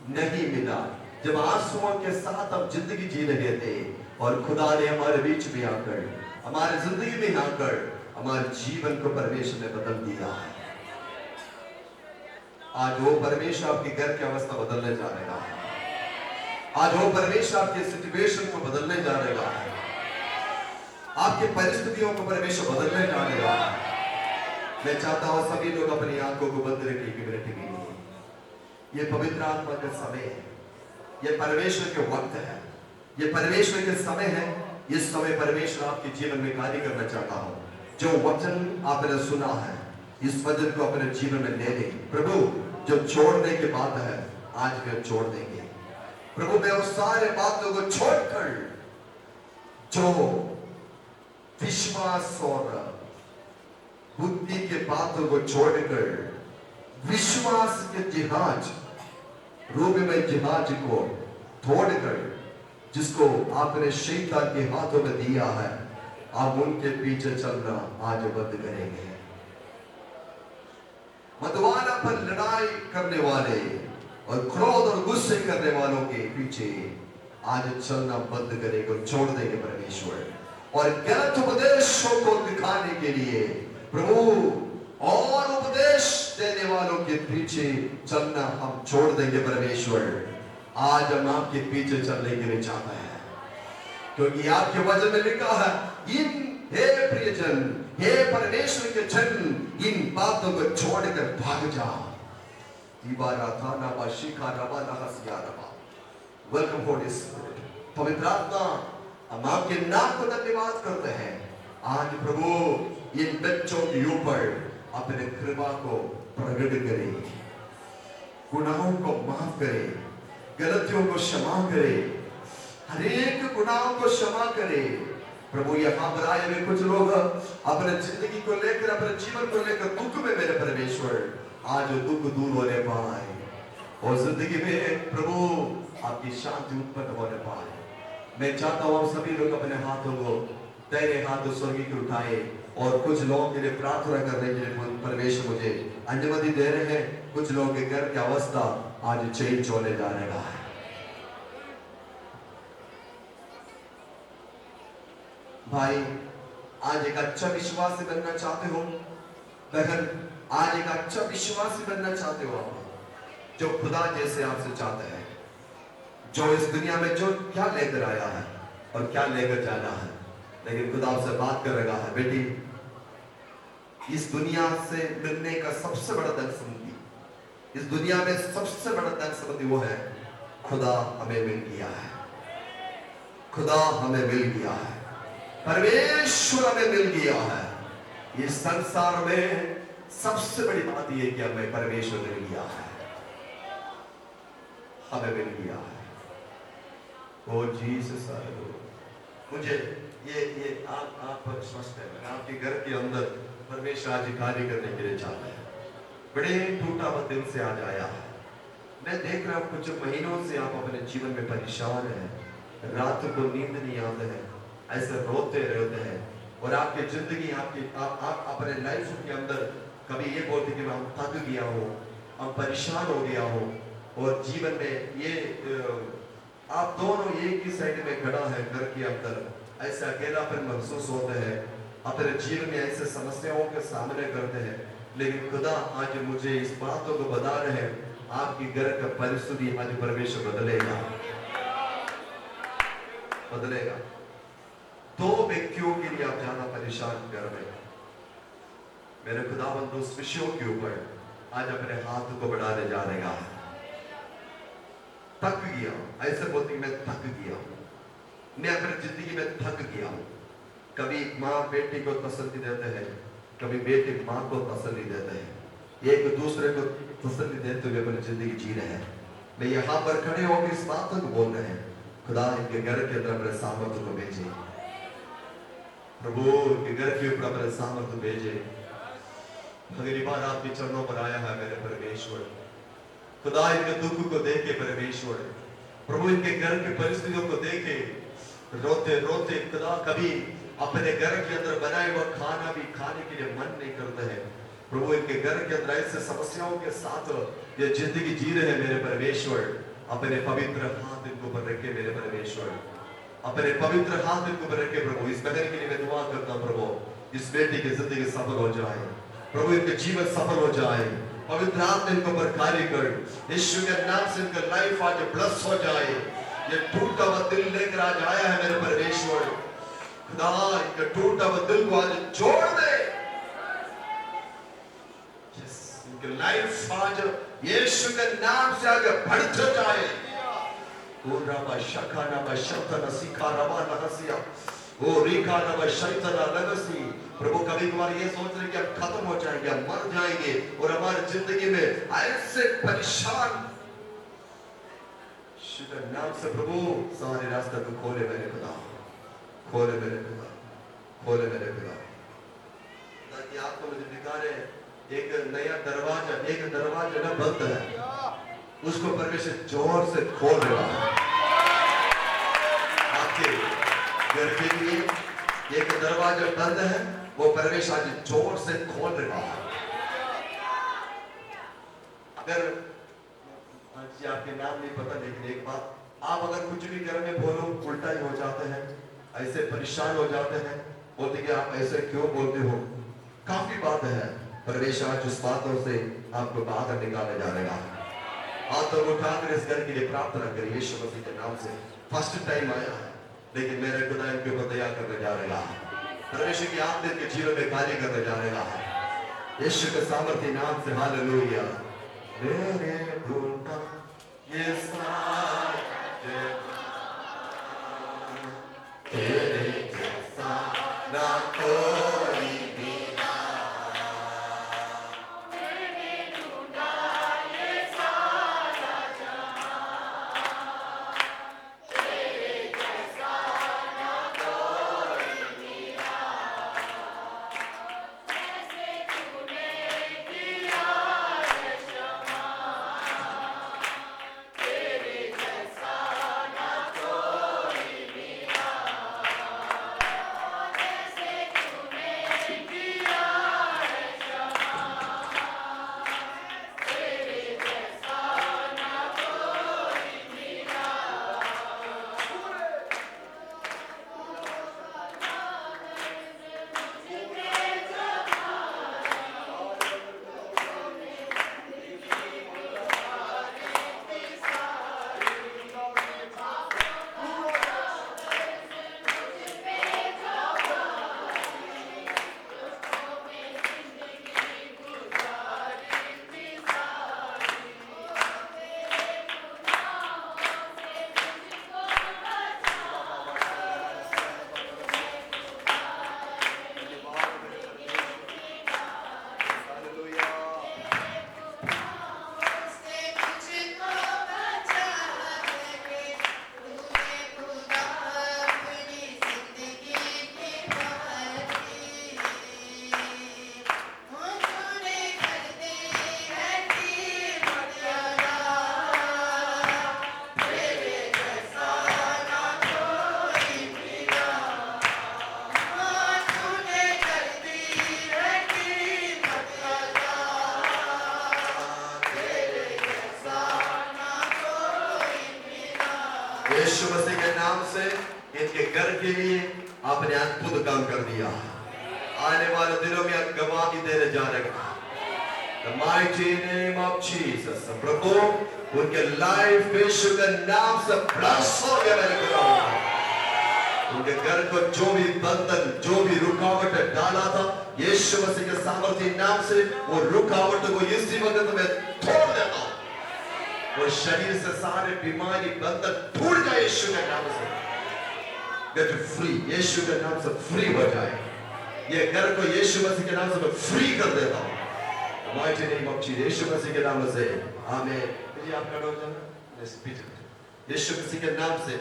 नहीं मिला। जब आंसुओं के साथ हम जिंदगी जी रहे थे और खुदा ने हमारे बीच में आकर, हमारे जिंदगी में आकर हमारे जीवन को परमेश्वर ने बदल दिया है। आज वो परमेश्वर आपके घर की अवस्था बदलने जा रहा है। आज वो परमेश्वर आपके सिचुएशन को बदलने जा रहा है। आपके परिस्थितियों को परमेश्वर बदलने जा रहा है। मैं चाहता हूं सभी लोग अपनी आंखों को बंद रखें कि मिनट के लिए। ये पवित्र आत्मा का समय है, ये परमेश्वर के वक्त है, ये परमेश्वर के समय है। इस समय परमेश्वर आपके जीवन में कार्य करना चाहता हूं। जो वचन आपने सुना है, इस वचन को अपने जीवन में ले लें। प्रभु, जो छोड़ने की बात है आज भी छोड़ देंगे। प्रभु, मैं उस सारे बातों को छोड़कर जो विश्वास और बुद्धि के बातों को छोड़कर विश्वास के जहाज, रूपमय जहाज को तोड़कर, जिसको आपने शैतान के हाथों में दिया है, आप उनके पीछे चलना आज बंद करेंगे। मतवाला पर लड़ाई करने वाले और क्रोध और गुस्से करने वालों के पीछे आज चलना बंद करेंगे, छोड़ देंगे परमेश्वर। और गलत उपदेशों को दिखाने के लिए प्रभु और उपदेश देने वालों के पीछे चलना हम छोड़ देंगे परमेश्वर। आज हम आपके पीछे चलने के लिए चाहते हैं, क्योंकि आपके वचन में लिखा है, हे प्रियजन, हे परमेश्वर के जन, इन बातों को छोड़कर भाग जाओ। वेलकम होली स्पिरिट, पवित्र आत्मा, हम आपके नाम को धन्यवाद करते हैं। आज प्रभु इन बच्चों के ऊपर अपने कृपा को प्रकट करे, गुनाहों को माफ करे, गलतियों को क्षमा करे, हर एक गुनाहों को क्षमा करे। प्रभु यहाँ पर आए हुए कुछ लोग अपने जिंदगी को लेकर, अपने जीवन को लेकर दुख में, मेरे परमेश्वर, आज दुख दूर होने पाए और जिंदगी में प्रभु आपकी शांति उत्पन्न होने पाए। मैं चाहता हूँ आप सभी लोग अपने हाथों को, तेरे हाथों स्वर्ग की उठाए और कुछ लोगों के लिए प्रार्थना करने के लिए परमेश्वर मुझे अनुमति दे रहे हैं। कुछ लोगों के घर की अवस्था आज चेंज होने जा रहा है। भाई, आज एक अच्छा विश्वासी बनना चाहते हो? बहन, आज एक अच्छा विश्वासी बनना चाहते हो आप, जो खुदा जैसे आपसे चाहते हैं, जो इस दुनिया में जो क्या लेकर आया है और क्या लेकर जाना है, लेकिन खुदा आपसे बात कर रहा है, बेटी, इस दुनिया से मिलने का सबसे बड़ा धन संपत्ति, इस दुनिया में सबसे बड़ा धन संपत्ति वो है, खुदा हमें मिल गया है। खुदा हमें मिल गया है, परमेश्वर हमें मिल गया है। इस संसार में सबसे बड़ी बात यह कि हमें परमेश्वर मिल गया है, हमें मिल गया है। ओ जीसस, मुझे ये आप स्पष्ट है, मैं आपके घर के अंदर परमेश्वर आज कार्य करने के लिए चाहता है। बड़े टूटा हुआ दिल से आज आया है। मैं देख रहा हूँ कुछ महीनों से आप अपने जीवन में परेशान हैं, रात को नींद नहीं आते हैं, ऐसे रोते रहते हैं और आपकी जिंदगी, आप अपने लाइफ के अंदर कभी ये बोलते कि मैं थक गया हूँ, हम परेशान हो गया हूँ, और जीवन में ये आप दोनों एक ही साइड में खड़ा है, घर के अंदर ऐसे अकेलापन महसूस होते हैं, अपने जीवन में ऐसे समस्याओं के सामने करते हैं। लेकिन खुदा आज मुझे इस बातों को बता रहे हैं, आपकी घर का परिस्थिति आज परमेश्वर बदलेगा, बदलेगा। दो व्यक्तियों के लिए आप ज्यादा परेशान कर रहे हैं, मेरे खुदावंद उस विषयों के ऊपर आज अपने हाथ को बढ़ाने जा रहा है। थक गया, ऐसे बोलते मैं थक गया हूं, मैं अपनी जिंदगी में थक गया हूं। कभी माँ बेटी को तसल्ली देते हैं, कभी बेटी माँ को तसल्ली देते हैं, एक दूसरे को तसल्ली देते हुए अपनी जिंदगी जी रहे हैं। मैं यहाँ पर खड़े होकर इस बात को बोल रहे हैं, खुदा इनके घर के अंदर अपने सामर्थ्य को भेजे, प्रभु इनके घर के ऊपर अपने सामर्थ्य भेजे। अगली बार आपके चरणों पर आया है मेरे परमेश्वर, खुदा इनके दुख को देखे परमेश्वर, प्रभु इनके घर की परिस्थितियों को देखे, रोते रोते खुदा कभी अपने घर के अंदर बनाए हुआ खाना भी खाने के लिए मन नहीं करते हैं। प्रभु इनके घर के अंदर ऐसे समस्याओं के साथ ये जिंदगी जी रहे हैं मेरे परमेश्वर, अपने पवित्र हाथ इनके ऊपर रखे मेरे परमेश्वर, अपने पवित्र हाथ इनके ऊपर रखे प्रभु। इस बहन के लिए मैं दुआ करता हूं प्रभु, इस बेटी की जिंदगी सफल हो जाए प्रभु, इनके जीवन सफल हो जाए, पवित्र आत्मा इनके ऊपर कार्य कर, यीशु के नाम से इनका लाइफ आज ब्लेस हो जाए। ये टूटा हुआ दिल लेकर आज आया है मेरे परमेश्वर, खुदा इनका टूटा हुआ दिल को आज जोड़ दे, इनकी लाइफ आज यीशु के नाम से आगे बढ़ते जाए। प्रभु कभी कभार ये सोच रहे कि हम खत्म हो जाएंगे, हम मर जाएंगे और हमारी जिंदगी में ऐसे परेशान, नाम से प्रभु सारे रास्ते को खोले मेरे खुदा, खोले मेरे खुदा, खोले मेरे खुदा, ताकि आपको मुझे दिखा रहे एक नया दरवाजा, एक दरवाजा ना बंद है, उसको परमेश्वर जोर से खोल रहा है। आपके घर के लिए एक दरवाजा बंद है, वो परमेश्वर आज जोर से खोल रहा है। अगर आज आपके नाम नहीं पता, लेकिन एक बात, आप अगर कुछ भी घर में बोलो उल्टा ही हो जाते हैं, ऐसे परेशान हो जाते हैं, बोलते कि आप ऐसे क्यों बोलते हो, काफी बात है, परमेश्वर आज उस बातों से आपको बाहर निकाले जा रहा है। हाथों को उठाकर इस घर के लिए प्रार्थना करिए, यीशु मसीह के नाम से। फर्स्ट टाइम आया है, लेकिन मेरे खुदा इनके ऊपर दया करने जा रहा है, परमेश्वर की आत्मा इनके जीवन में कार्य करने जा रहा है, यीशु के सामर्थ्य नाम से। हालेलुया। मेरे ढूंढा ये सारे इनके घर के लिए आपने अद्भुत काम कर दिया। आने वाले दिनों में आप गवाही देने जा रहे हैं। The mighty name of Jesus, प्रभु उनके लाइफ यीशु के नाम से ब्लस हो गया मेरे खुदा। उनके घर को जो भी बंधन, जो भी रुकावट डाला था, यीशु मसीह के सामर्थ्य नाम से वो रुकावट को इसी वक्त में तोड़ देता हूं। वो शरीर से सारे बीमारी बंधन टूट जाए यीशु के नाम से। Get free, यीशु के नाम से फ्री हो जाए। ये घर को यीशु मसीह के नाम से मैं फ्री कर देता हूं। Mighty name of Jesus, यीशु मसीह के नाम से आमीन। जी आप खड़े हो जाओ। यीशु मसीह के नाम से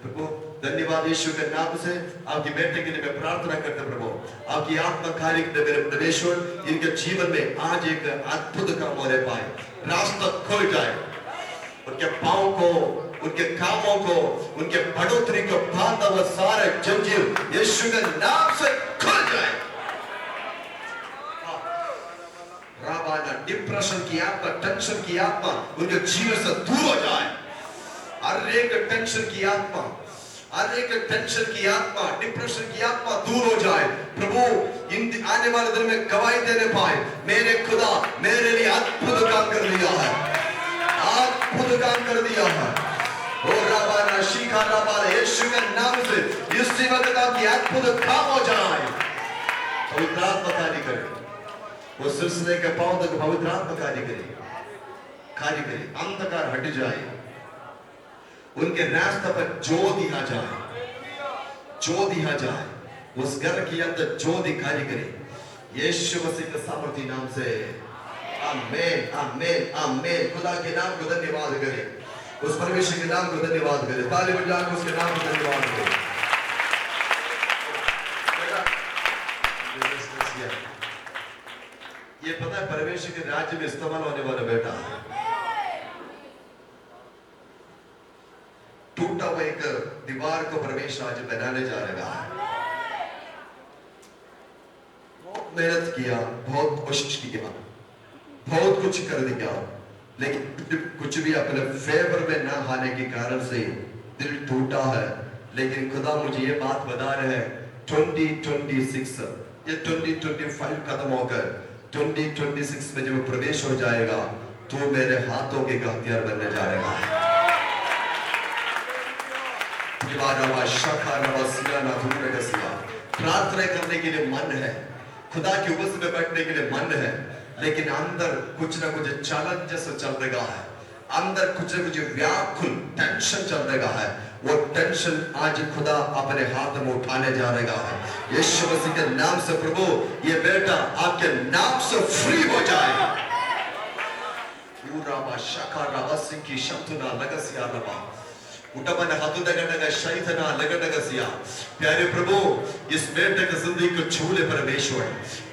प्रभु धन्यवाद। यीशु के नाम से आपकी बेटे के लिए मैं प्रार्थना करता प्रभु, आपकी आत्मा कार्य करते मेरे परमेश्वर, इनके जीवन में आज एक अद्भुत काम होने पाए, रास्ता खुल जाए, उनके पाँव को, उनके कामों को, उनके बढ़ोतरी को बांधा हुआ सारे जंजीर यीशु के नाम से खुल जाए। राबाना डिप्रेशन की आत्मा, टेंशन की आत्मा उनके जीवन से दूर हो जाए। हर एक टेंशन की आत्मा, हर एक टेंशन की आत्मा, डिप्रेशन की आत्मा दूर हो जाए। प्रभु इन आने वाले दिन में गवाही देने पाए, मेरे खुदा मेरे लिए अद्भुत काम कर दिया है, अद्भुत काम कर दिया है। ओ राबाना शिखा राबाना यीशु के नाम से इसी वक्त आपकी अद्भुत काम हो जाए। पवित्र आत्मा कार्य करे, वो सिलसिले के पांव तक पवित्र आत्मा कार्य करे, कार्य करे, अंधकार हट जाए, उनके रास्ते पर ज्योति आ जाए, ज्योति आ जाए, उस घर के अंदर ज्योति कार्य करे यीशु मसीह के सामर्थ्य नाम से। आमीन आमीन आमीन। खुदा के नाम को धन्यवाद करें, उस परमेश्वर के नाम को धन्यवाद करें, ताली बजाकर उसके नाम को धन्यवाद करें। ये पता है परमेश्वर के राज्य में इस्तेमाल होने वाला बेटा टूटा हुआ एक दीवार को परमेश्वर आज बनाने जा रहा है। बहुत मेहनत किया, बहुत कोशिश किया, बहुत कुछ कर दिया, लेकिन कुछ भी अपने फेवर में ना आने के कारण से दिल टूटा है। लेकिन खुदा मुझे ये बात बता रहे हैं 2026 ये 2025 खत्म होकर 2026 में जब प्रवेश हो जाएगा तो मेरे हाथों के हथियार बनने जा रहा है। प्रार्थना करने के लिए मन है, खुदा की उपस्थिति में बैठने के लिए मन है, लेकिन अंदर कुछ ना कुछ चैलेंज जैसा चल रहा है, अंदर कुछ ना कुछ व्याकुल टेंशन चल रहा है। वो टेंशन आज खुदा अपने हाथ में उठाने जा रहा है यीशु मसीह के नाम से। प्रभु ये बेटा आपके नाम से फ्री हो जाए। की शब्दना लगसिया रबा उठबन हाथों दगड़गा शैताना लगड़गा सिया। प्यारे प्रभु इस बेटे की जिंदगी को छू ले परमेश्वर,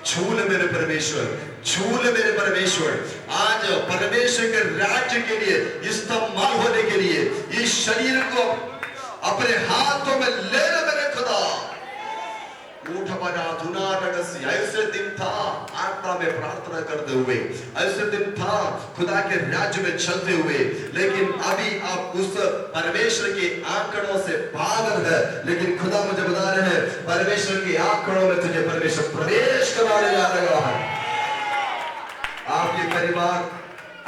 छू ले मेरे परमेश्वर, छू ले मेरे परमेश्वर। आज परमेश्वर के राज्य के लिए इस्तेमाल होने के लिए इस शरीर को अपने हाथों में ले ले मेरे खुदा। ऐसे दिन था आत्मा में प्रार्थना करते हुए, ऐसे दिन था खुदा के राज्य में चलते हुए, लेकिन अभी आप उस परमेश्वर के आंकड़ों से पागल है। लेकिन खुदा मुझे बता रहे हैं परमेश्वर के आंकड़ों में तुझे परमेश्वर प्रवेश कराने जा रहा है। आपके परिवार,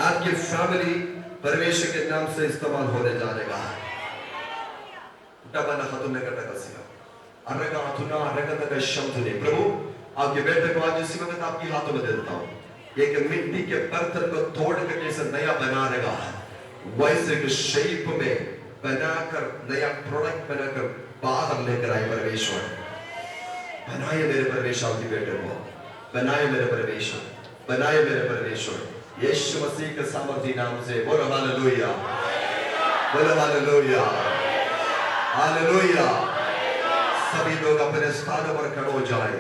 आपकी फैमिली परमेश्वर के नाम से इस्तेमाल होने जा रहा है। प्रभु आपके बेटे को आज इसी वक्त आपके हाथों में दे देता हूँ। एक मिट्टी के बर्तन को तोड़ कर जैसे नया बना रहा है, वैसे के शेप में बनाकर नया प्रोडक्ट बनाकर बाहर लेकर आए परमेश्वर। बनाए मेरे परमेश्वर आपके बेटे को, बनाए मेरे परमेश्वर, बनाए मेरे परमेश्वर यीशु मसीह के सामर्थ्य नाम से। बोलो हालेलुया, बोलो हालेलुया, हालेलुया। सभी लोग अपने स्थानों पर खड़े हो जाए।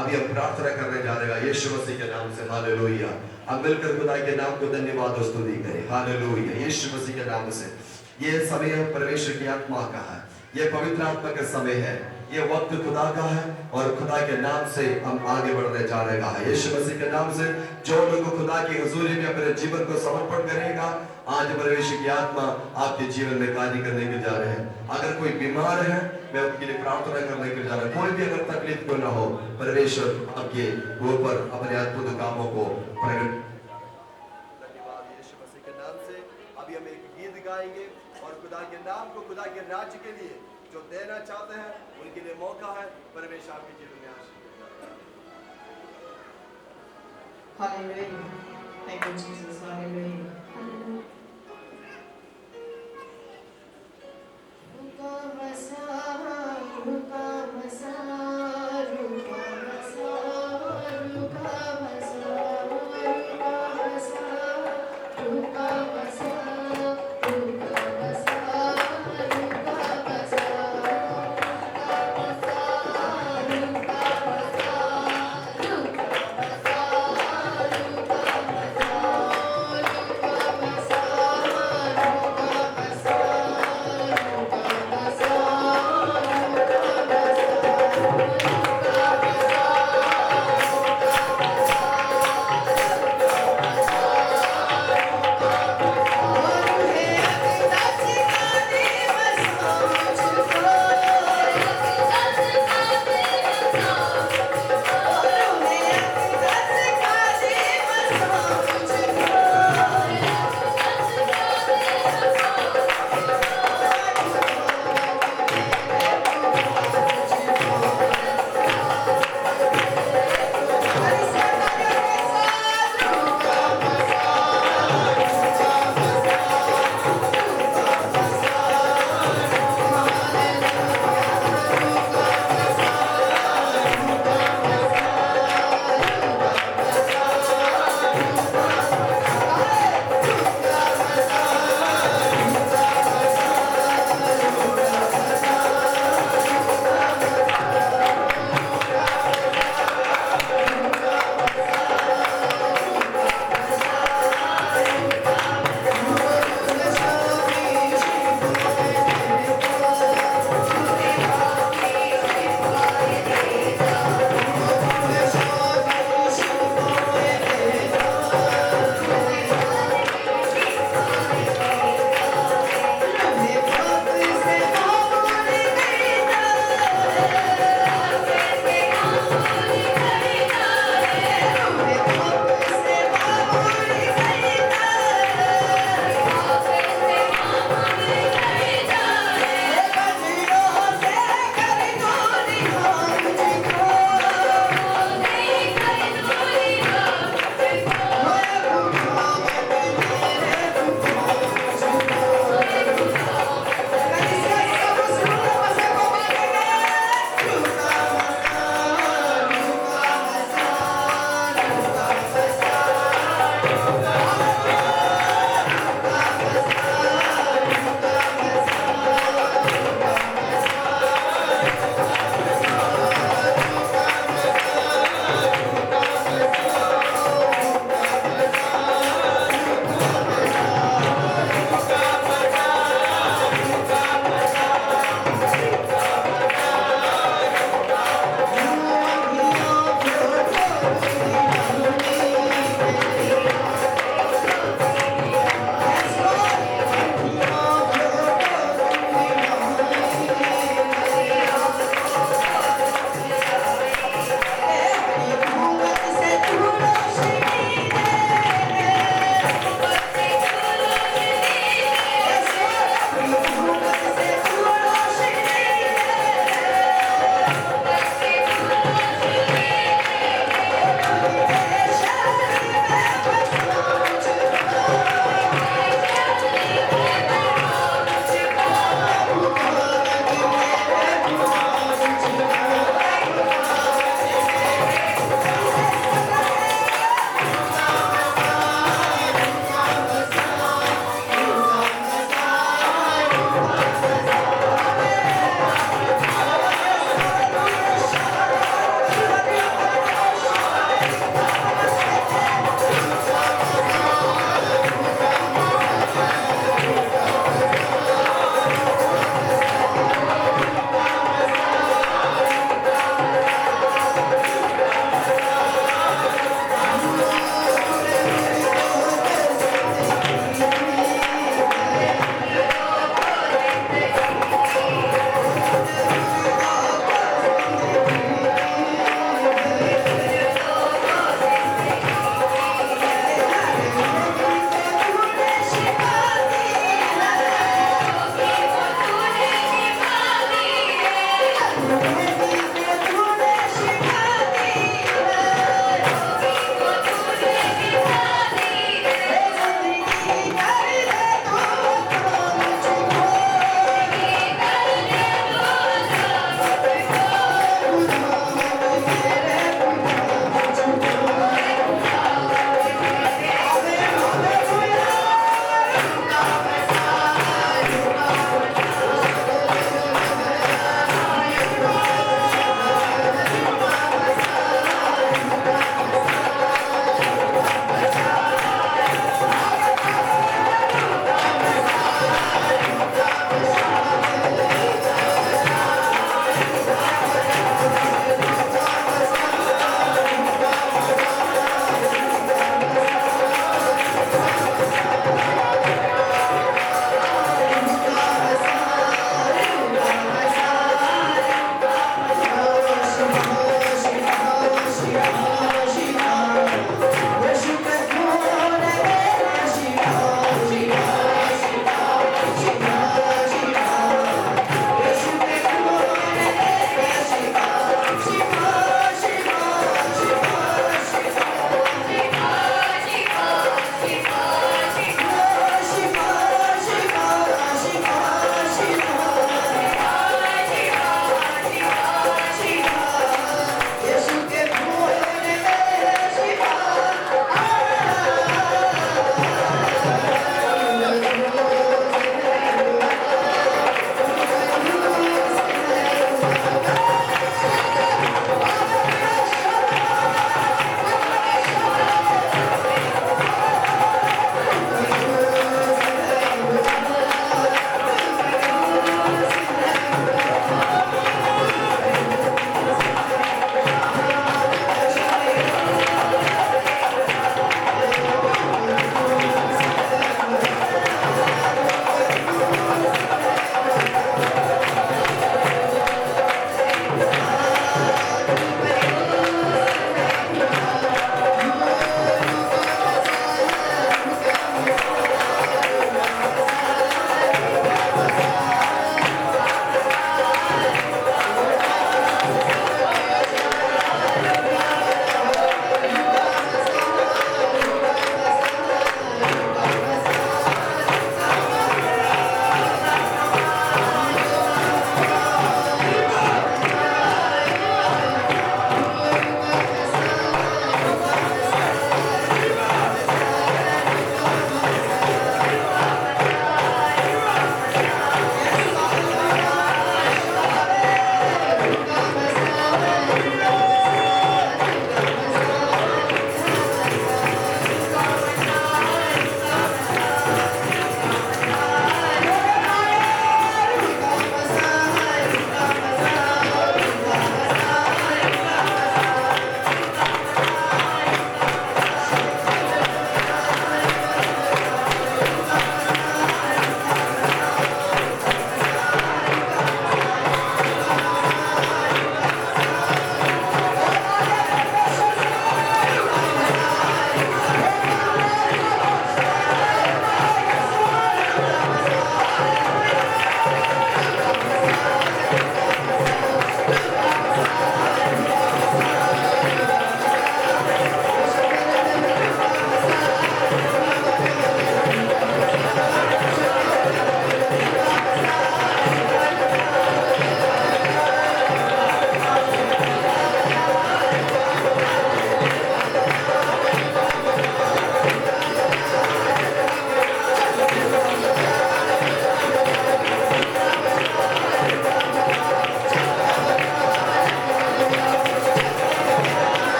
अभी हम प्रार्थना करने जा रहे हैं यीशु मसीह के नाम से। हालेलुया। अब मिलकर खुदा के नाम को धन्यवाद और स्तुति करें। हालेलुया। यीशु मसीह के नाम से ये समय परमेश्वर की आत्मा का है, ये पवित्र आत्मा का समय है, ये वक्त खुदा का है और खुदा के नाम से हम आगे बढ़ने जा रहे हैं। यीशु मसीह के नाम से जो लोग खुदा की हजूरी में अपने जीवन को समर्पण करेगा, आज परमेश्वर की आत्मा आपके जीवन में कार्य करने के जा रहे हैं। अगर कोई बीमार है, मैं उनके लिए प्रार्थना करने के जा रहा हूं। कोई भी अगर तकलीफ क्यों ना हो, परमेश्वर आपके ऊपर अपने अद्भुत कामों को प्रकट। धन्यवाद यीशु मसीह के नाम से। अभी हम एक गीत गाएंगे और खुदा के नाम को, खुदा के राज्य के लिए जो देना चाहते हैं उनके लिए मौका है। परमेश्वर आपके जीवन में आशीर्वाद। Hallelujah. Thank you, Jesus. Hallelujah. Ruka basa, ruka basa, ruka basa, ruka basa, ruka basa, ruka basa, ruka basa, ruka basa, ruka basa, ruka basa.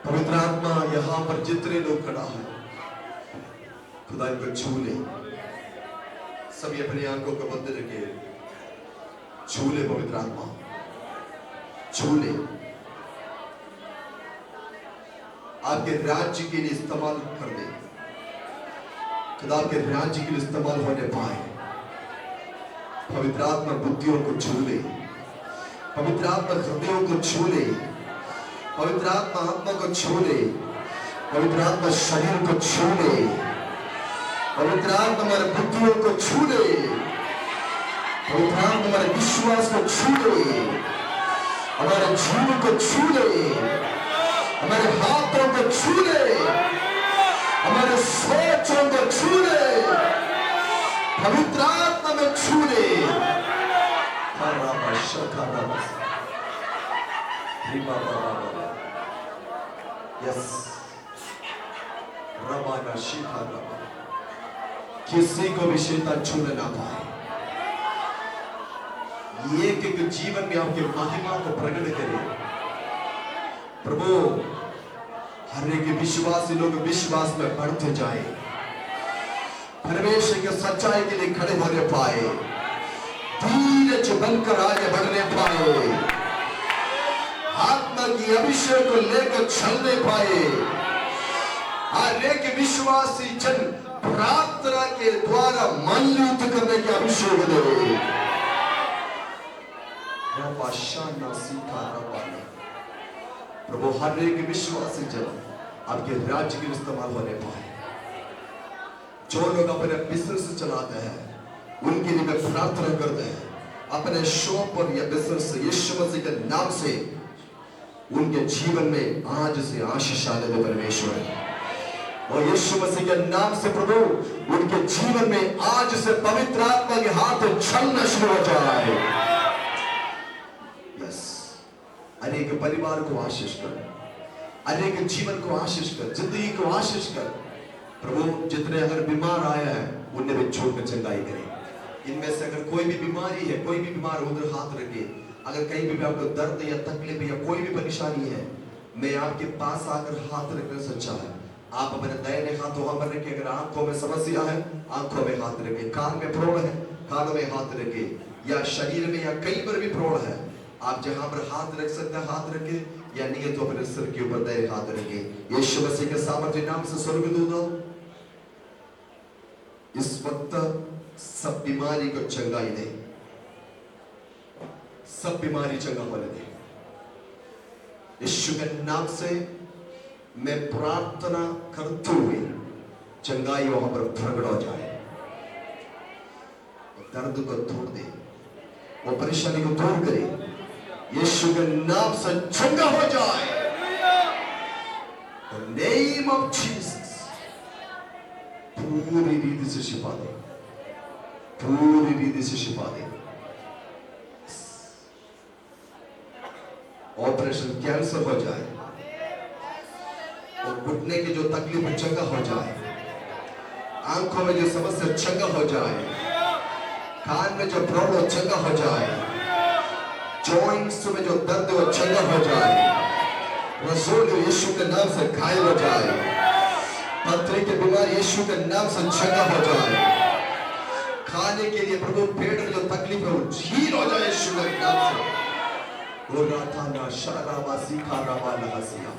पवित्र आत्मा यहां पर जितने लोग खड़ा है खुदा इनको छू ले। सभी अपनी आंखों को बंद रखे, छू ले पवित्र आत्मा, छू ले। आपके राज्य के लिए इस्तेमाल कर दे, खुदा आपके राज्य के लिए इस्तेमाल होने पाए। पवित्र आत्मा बुद्धियों को छू ले, पवित्र आत्मा हृदयों को छू ले, पवित्र आत्मा आत्मा को छू ले, पवित्र आत्मा शरीर को छू ले, पवित्र आत्मा हमारे बुद्धियों को छू ले, पवित्र आत्मा हमारे विश्वास को छू ले, हमारे जीवन को छू ले, हमारे हाथों को छू ले, हमारे सोचों को छू ले, पवित्र आत्मा में छू ले। यस, रबाना शिखा रबा, किसी को भी शैतान छूने ना पाए। ये एक जीवन में आपके महिमा को प्रकट करे प्रभु। हर एक विश्वासी लोग विश्वास में बढ़ते जाए, परमेश्वर के सच्चाई के लिए खड़े होने पाए, धीरज बनकर आगे बढ़ने पाए, आत्मा की अभिषेक को लेकर चलने पाए। हर एक विश्वासी जन प्रार्थना के द्वारा मन युद्ध करने के अभिषेक दे। प्रभु हर एक विश्वासी जन आपके राज्य के इस्तेमाल होने पाए। जो लोग अपने बिजनेस चलाते हैं उनके लिए मैं प्रार्थना करते हैं, अपने शॉप और या बिजनेस यीशु मसीह के नाम से उनके जीवन में आज से आशीष आने दे परमेश्वर। और यीशु मसीह के नाम से प्रभु उनके जीवन में आज से पवित्र आत्मा के हाथ चलना शुरू हो जाए। यस, अनेक परिवार को आशीष कर, अनेक जीवन को आशीष कर, जिंदगी को आशीष कर प्रभु। जितने अगर बीमार आया है उन्हें भी छोड़कर चंगाई करे। इनमें से अगर कोई भी बीमारी है, कोई भी बीमार उधर हाथ रखे। अगर कहीं भी आपको दर्द या तकलीफ या कोई भी परेशानी है, मैं आपके पास आकर हाथ रखने से अच्छा है आप अपने दाहिने हाथ वहां पर रखे। अगर आंखों में समस्या है आंखों में हाथ रखे, कान में प्रॉब्लम है कानों में हाथ रखे, या शरीर में या कहीं पर भी प्रॉब्लम है आप जहां पर हाथ रख सकते हैं हाथ रखे, या नहीं तो अपने सिर के ऊपर दाहिने हाथ रखे। यीशु मसीह के सामर्थ्य नाम से स्वर्गदूतों इस वक्त सब बीमारी को चंगाई दे, सब बीमारी चंगा होने दे। यीशु के नाम से मैं प्रार्थना करते हुए चंगाई वहां पर प्रकट हो जाए, दर्द को दूर दे, वो परेशानी को दूर करे। यीशु के नाम से चंगा हो जाए। The name of Jesus पूरी रीति से शिफा दे, पूरी रीति से शिफा दे। ऑपरेशन कैंसर हो जाए और घुटने की जो तकलीफ चंगा हो जाए, आंखों में जो समस्या चंगा हो जाए, कान में जो प्रॉब्लम चंगा हो जाए, जॉइंट्स में जो दर्द वो चंगा हो जाए, रसूल यीशु के नाम से घायल हो जाए, पथरी के बीमारी यीशु के नाम से चंगा हो जाए, खाने के लिए प्रभु पेट में जो तकलीफ है वो ठीक हो जाए यीशु के नाम से। वो राथा ना शारावा सीखा रावा लहसिया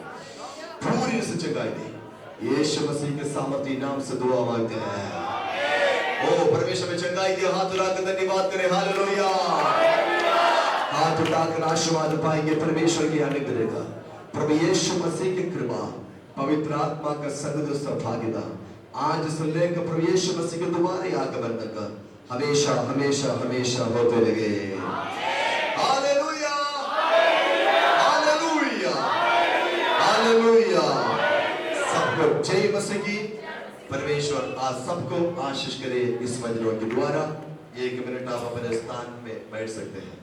पूरी से चंगाई दे। यीशु मसीह के सामर्थ्य नाम से दुआ मांगते हैं। ओ परमेश्वर में चंगाई दे, हाथ उठाकर धन्यवाद करें। हालेलुया। हाथ उठाकर आशीर्वाद पाएंगे परमेश्वर की अनुग्रह का। प्रभु यीशु मसीह की कृपा, पवित्र आत्मा का संग भागीदार आज से लेकर प्रभु यीशु मसीह के दोबारा आगमन तक हमेशा हमेशा हमेशा होते लगे। Hallelujah, hallelujah, hallelujah. सबको जय मसीह की। परमेश्वर आज सबको आशीष करे। इस वचनों के द्वारा 1 मिनट आप अपने स्थान में बैठ सकते हैं।